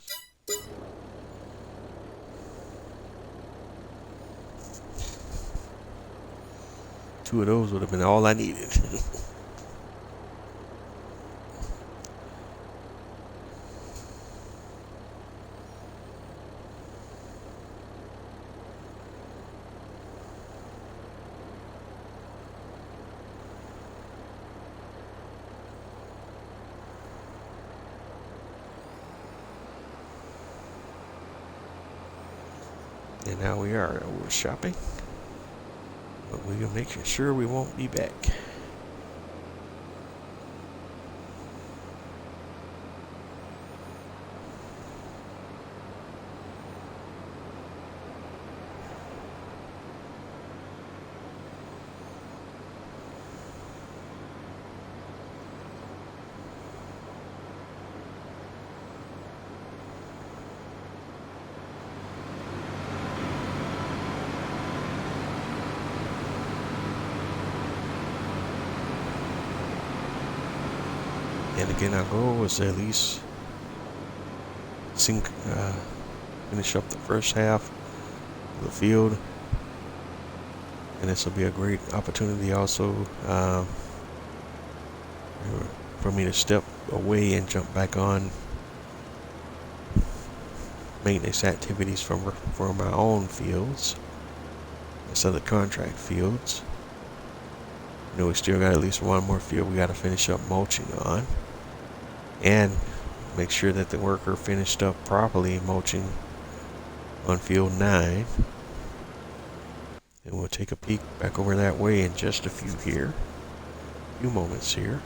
Two of those would have been all I needed. And now we are over shopping. But we'll make sure we won't be back. And again, our goal was to at least finish up the first half of the field. And this will be a great opportunity also for me to step away and jump back on maintenance activities from my own fields instead of contract fields. You know, we still got at least one more field we got to finish up mulching on, and make sure that the worker finished up properly mulching on field 9. And we'll take a peek back over that way in just a few moments here.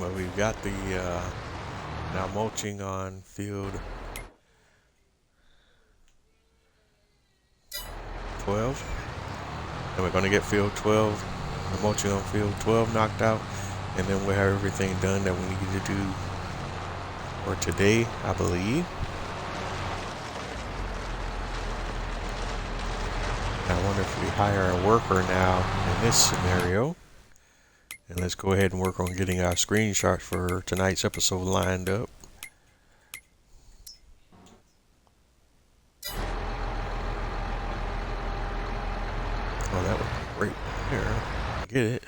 Well, we've got the now mulching on field 12, and we're going to get field 12, the mulching on field 12 knocked out, and then we'll have everything done that we need to do for today, I believe. I wonder if we hire a worker now in this scenario. And let's go ahead and work on getting our screenshots for tonight's episode lined up. Oh, that would be great there. Get it.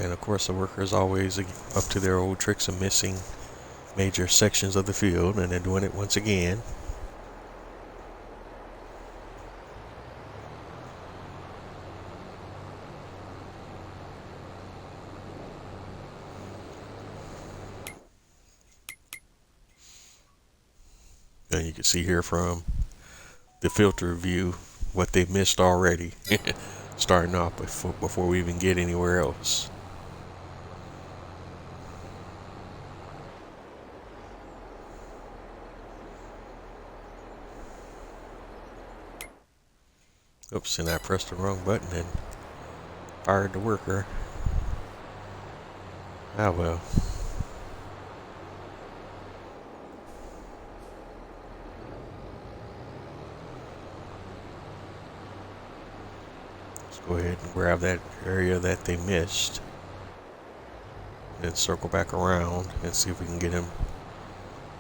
And of course, the workers always up to their old tricks of missing major sections of the field, and they're doing it once again. And you can see here from the filter view what they've missed already, starting off before we even get anywhere else. Oops, and I pressed the wrong button and fired the worker. Ah well. Let's go ahead and grab that area that they missed. And circle back around and see if we can get him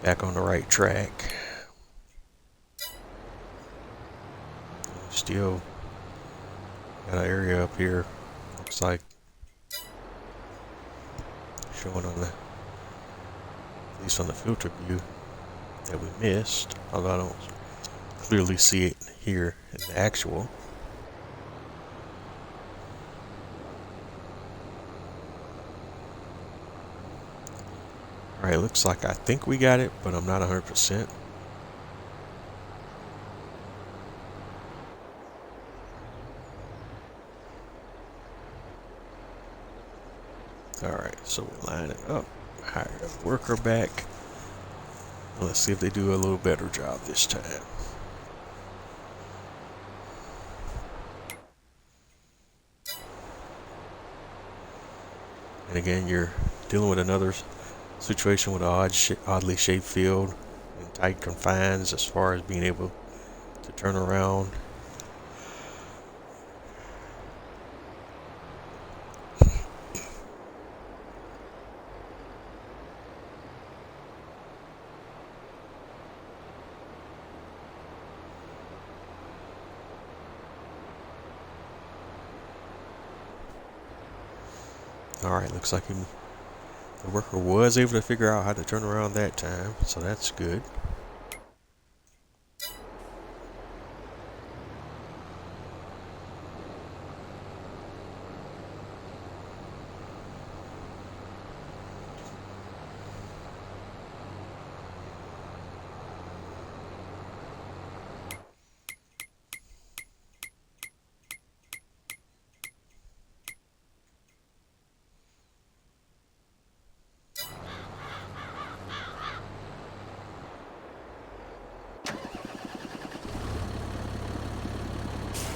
back on the right track. Still got an area up here, looks like, showing on the, at least on the filter view, that we missed, although I don't clearly see it here in the actual. Alright, looks like I think we got it, but I'm not 100%. Alright, so we line it up, hire a worker back. Let's see if they do a little better job this time. And again, you're dealing with another situation with an oddly shaped field and tight confines as far as being able to turn around. Alright, looks like the worker was able to figure out how to turn around that time, so that's good.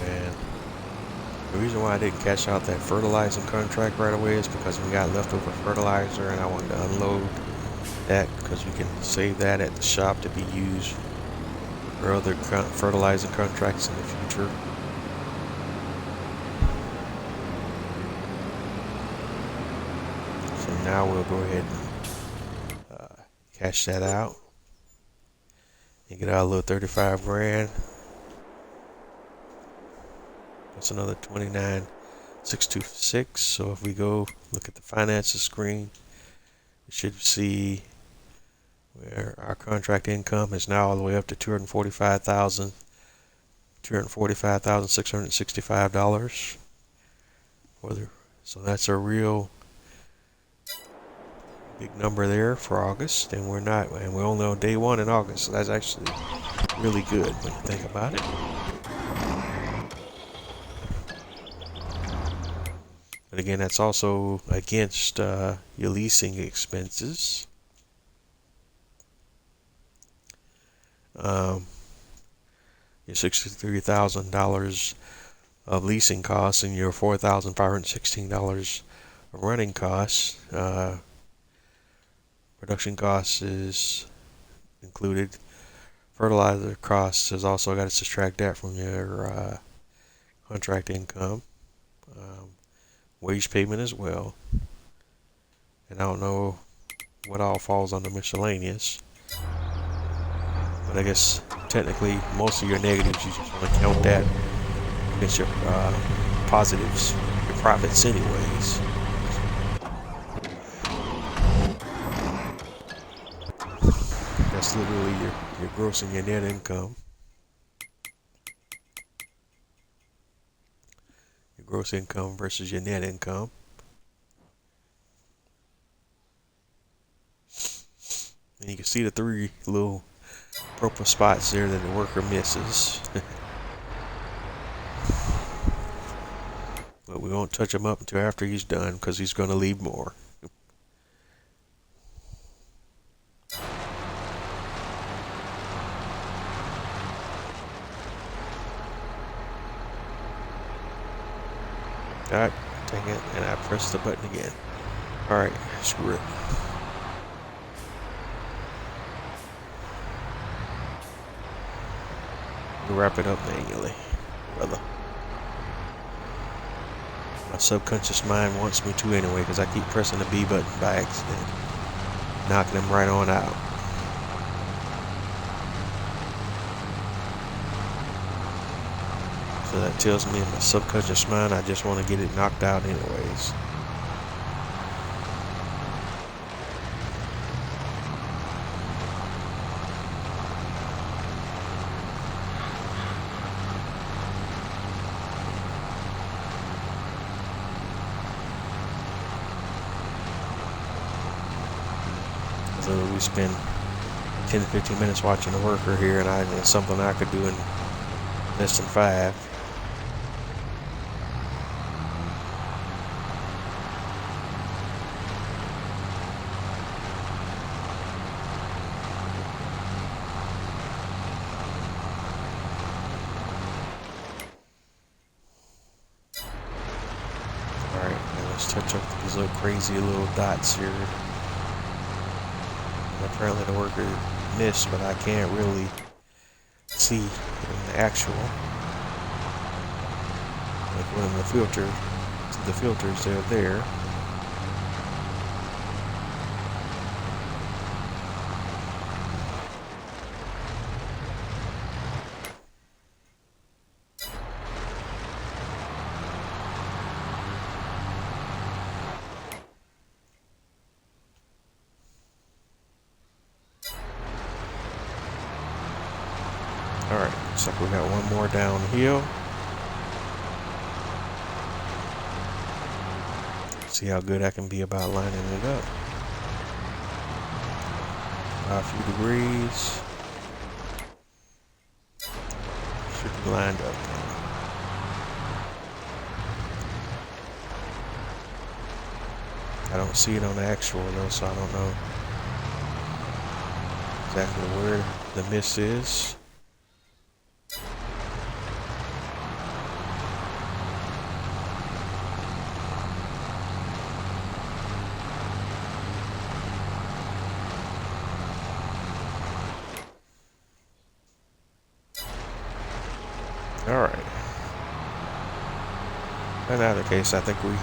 And the reason why I didn't cash out that fertilizing contract right away is because we got leftover fertilizer and I wanted to unload that because we can save that at the shop to be used for other fertilizing contracts in the future. So now we'll go ahead and cash that out and get our little 35 grand. That's another 29,626. So if we go look at the finances screen, we should see where our contract income is now all the way up to $245,665. So that's a real big number there for August, and we're only on day 1 in August, so that's actually really good when you think about it. But again, that's also against your leasing expenses. Your $63,000 of leasing costs and your $4,516 of running costs. Production costs is included. Fertilizer costs is also got to subtract that from your contract income. Wage payment as well. And I don't know what all falls under miscellaneous. But I guess technically most of your negatives, you just want to count that against your positives, your profits anyways. That's literally your gross and your net income. Your gross income versus your net income. And you can see the 3 little purple spots there that the worker misses. But we won't touch him up until after he's done, because he's going to leave more. Alright, dang it, and I pressed the button again. Alright, screw it. We'll wrap it up manually, brother. My subconscious mind wants me to anyway, because I keep pressing the B button by accident, knocking them right on out. So that tells me in my subconscious mind I just want to get it knocked out anyways. So we spend 10 to 15 minutes watching a worker here, and it's something I could do in less than 5. Alright, now let's touch up these little crazy little dots here. Apparently the worker missed, but I can't really see in the actual. Like when the filters, they're there. Alright, looks like we got one more downhill. See how good I can be about lining it up. A few degrees. Should be lined up now. I don't see it on the actual though, so I don't know exactly where the miss is. Alright. In either case, I think we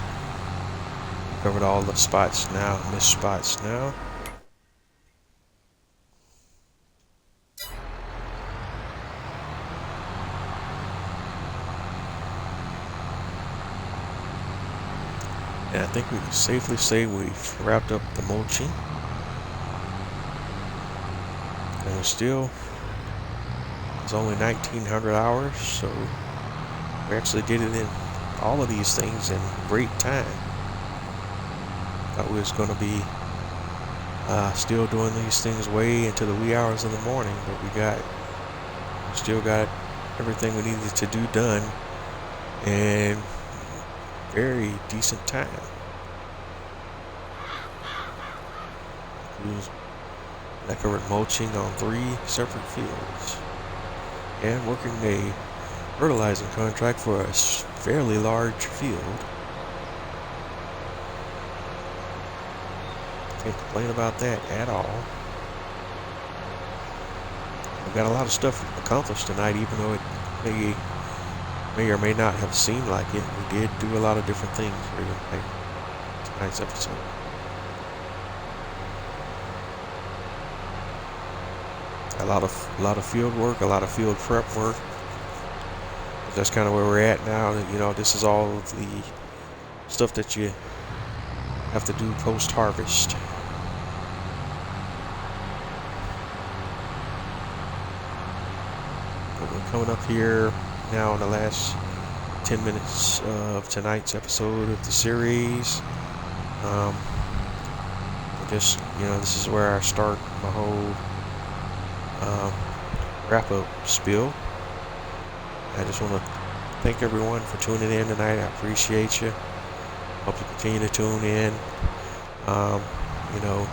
covered all the spots now, missed spots now. And I think we can safely say we've wrapped up the mulching. And we're still, it's only 1900 hours, so we actually did it in all of these things in great time. Thought we was going to be Still doing these things way into the wee hours of the morning, but we still got everything we needed to do done in very decent time. We was covered mulching on 3 separate fields and working a fertilizing contract for a fairly large field. Can't complain about that at all. We've got a lot of stuff accomplished tonight, even though it may or may not have seemed like it. We did do a lot of different things here tonight's episode. A lot of field work, a lot of field prep work. That's kind of where we're at now. You know, this is all of the stuff that you have to do post-harvest. We're coming up here now in the last 10 minutes of tonight's episode of the series. Just, you know, this is where I start my whole wrap-up spiel. I just want to thank everyone for tuning in tonight. I appreciate you. Hope you continue to tune in. You know,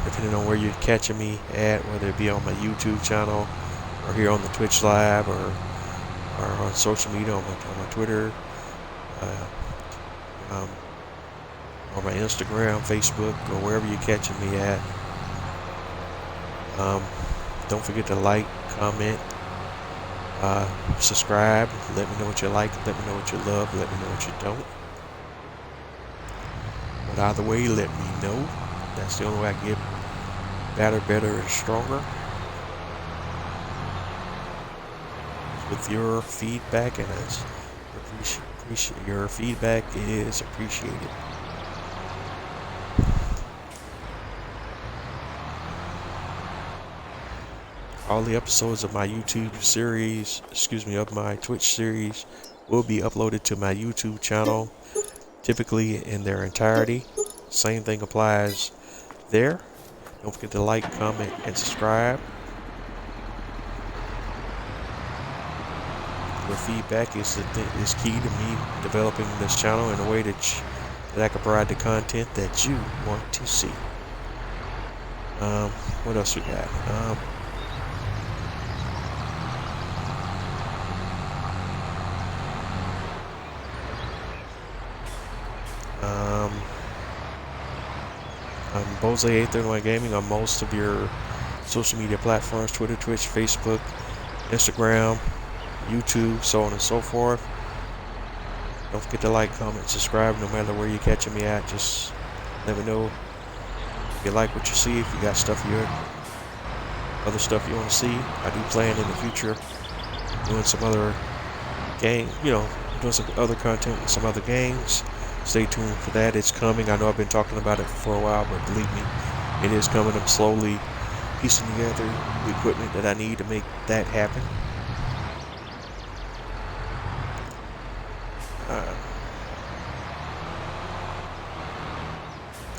depending on where you're catching me at, whether it be on my YouTube channel or here on the Twitch Live or on social media, on my Twitter, or my Instagram, Facebook, or wherever you're catching me at. Don't forget to like, comment, subscribe. Let me know what you like. Let me know what you love. Let me know what you don't. But either way, let me know. That's the only way I can get better, and stronger. With your feedback, and your feedback is appreciated. All the episodes of my YouTube series, of my Twitch series, will be uploaded to my YouTube channel, typically in their entirety. Same thing applies there. Don't forget to like, comment, and subscribe. Your feedback is key to me developing this channel in a way that I can provide the content that you want to see. What else we got? I'm Bose831 Gaming on most of your social media platforms: Twitter, Twitch, Facebook, Instagram, YouTube, so on and so forth. Don't forget to like, comment, subscribe, no matter where you're catching me at. Just let me know if you like what you see, if you got other stuff you want to see. I do plan in the future doing some other doing some other content with some other games. Stay tuned for that. It's coming. I know I've been talking about it for a while, but believe me, it is coming. I'm slowly piecing together the equipment that I need to make that happen.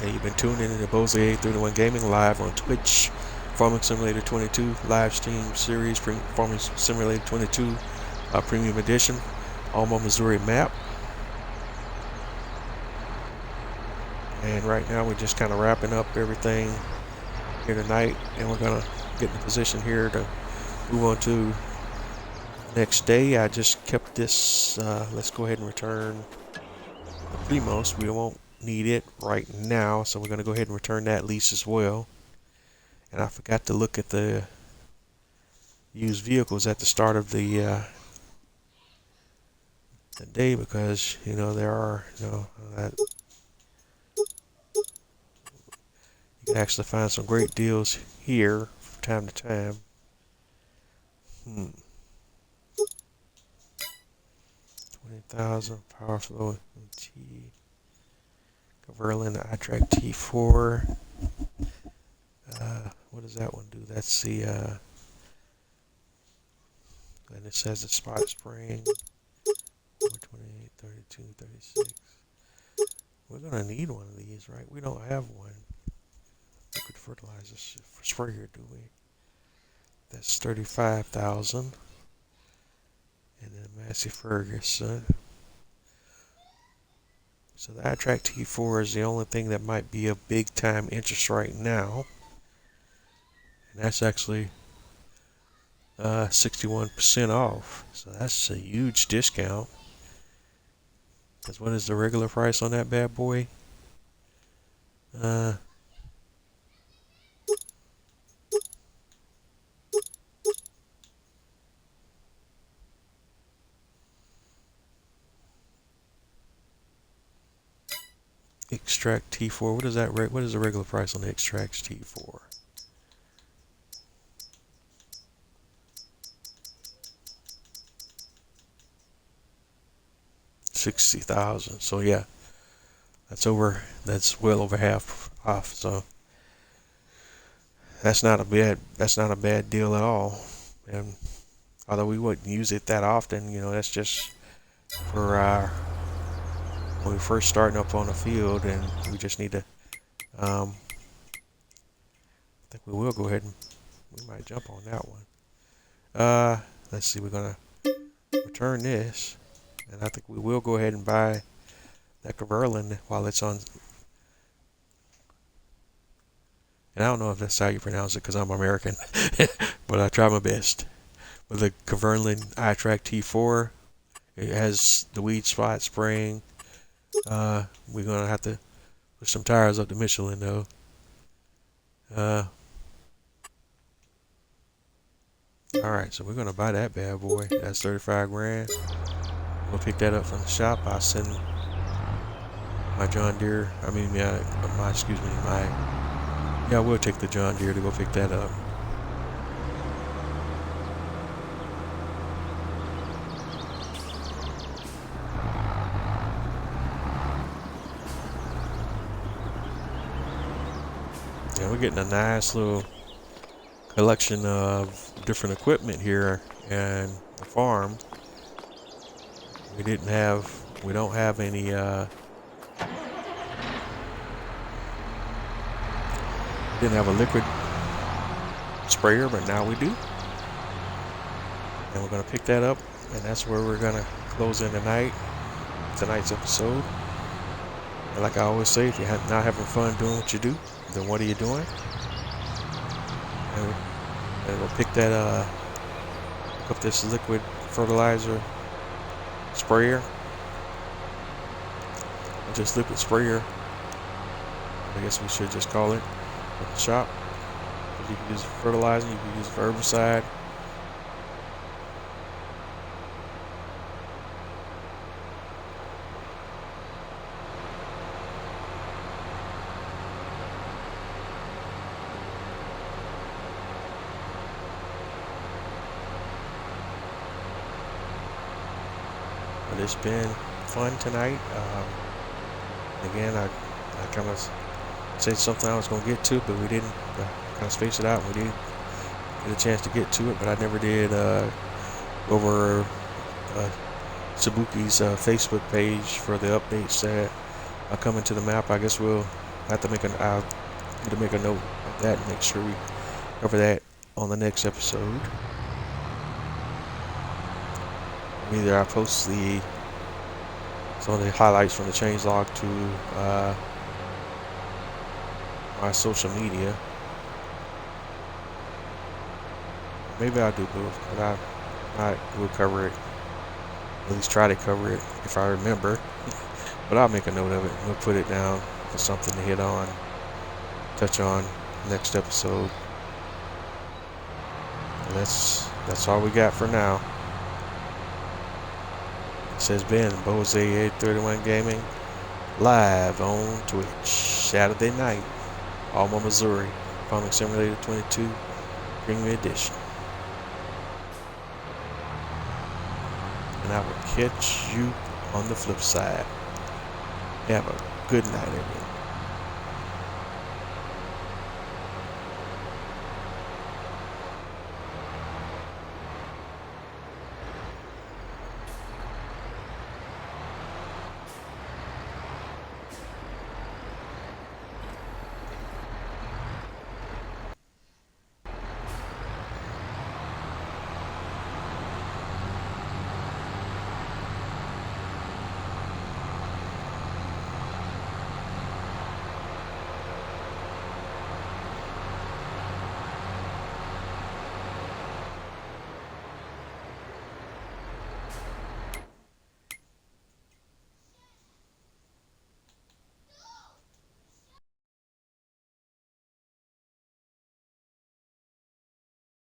And you've been tuning in to Bose831 Gaming live on Twitch, Farming Simulator 22 live stream series, Farming Simulator 22 Premium Edition, Alma, Missouri map. And right now we're just kind of wrapping up everything here tonight, and we're gonna get in a position here to move on to the next day. I just kept this. Let's go ahead and return the Primos. We won't need it right now, so we're gonna go ahead and return that lease as well. And I forgot to look at the used vehicles at the start of the day, because there are you can actually find some great deals here from time to time. 20,000 power flow T. Verlin iTrack T4. What does that one do? That's the and it says the spot spring 428, 32, 36. We're gonna need one of these, right? We don't have one. fertilizer sprayer do we? That's 35,000. And then Massey Ferguson. So the iTrack T4 is the only thing that might be a big time interest right now. And that's actually 61% off. So that's a huge discount. Because what is the regular price on that bad boy? Extract T4. What is that? What is the regular price on the Extract T4? $60,000. So yeah, that's well over half off. So that's not a bad deal at all. And although we wouldn't use it that often, that's just for when we first starting up on the field, and we just need to. I think we will go ahead and we might jump on that one. Let's see. We're gonna return this, and I think we will go ahead and buy that Caverlin while it's on. And I don't know if that's how you pronounce it because I'm American, but I try my best. But the Caverlin iTrack T4, it has the weed spot spraying. We're gonna have to push some tires up to Michelin though. Alright, so we're gonna buy that bad boy. That's 35 grand. We'll pick that up from the shop. I'll send my John Deere, yeah, we'll take the John Deere to go pick that up. Yeah, we're getting a nice little collection of different equipment here and the farm. We don't have any didn't have a liquid sprayer, but now we do. And we're gonna pick that up, and that's where we're gonna close in tonight's episode. And like I always say, if you're not having fun doing what you do, then what are you doing? And we'll pick up this liquid fertilizer sprayer, or just liquid sprayer, I guess we should just call it, at the shop. You can use it for fertilizer, you can use it for herbicide. But it's been fun tonight. Again, I kind of said something I was going to get to, but we didn't. Kind of spaced it out. We didn't get a chance to get to it, but I never did go over Sabuki's Facebook page for the updates that are coming to the map. I guess we'll have to make a note of that and make sure we cover that on the next episode. Either I post some of the highlights from the changelog to my social media. Maybe I'll do both, but I will cover it. At least try to cover it if I remember. But I'll make a note of it. We'll put it down for something to touch on next episode. And that's all we got for now. This has been Bose 831 Gaming live on Twitch, Saturday night, Alma, Missouri, Farming Simulator 22 Premium Edition. And I will catch you on the flip side. Have a good night, everyone.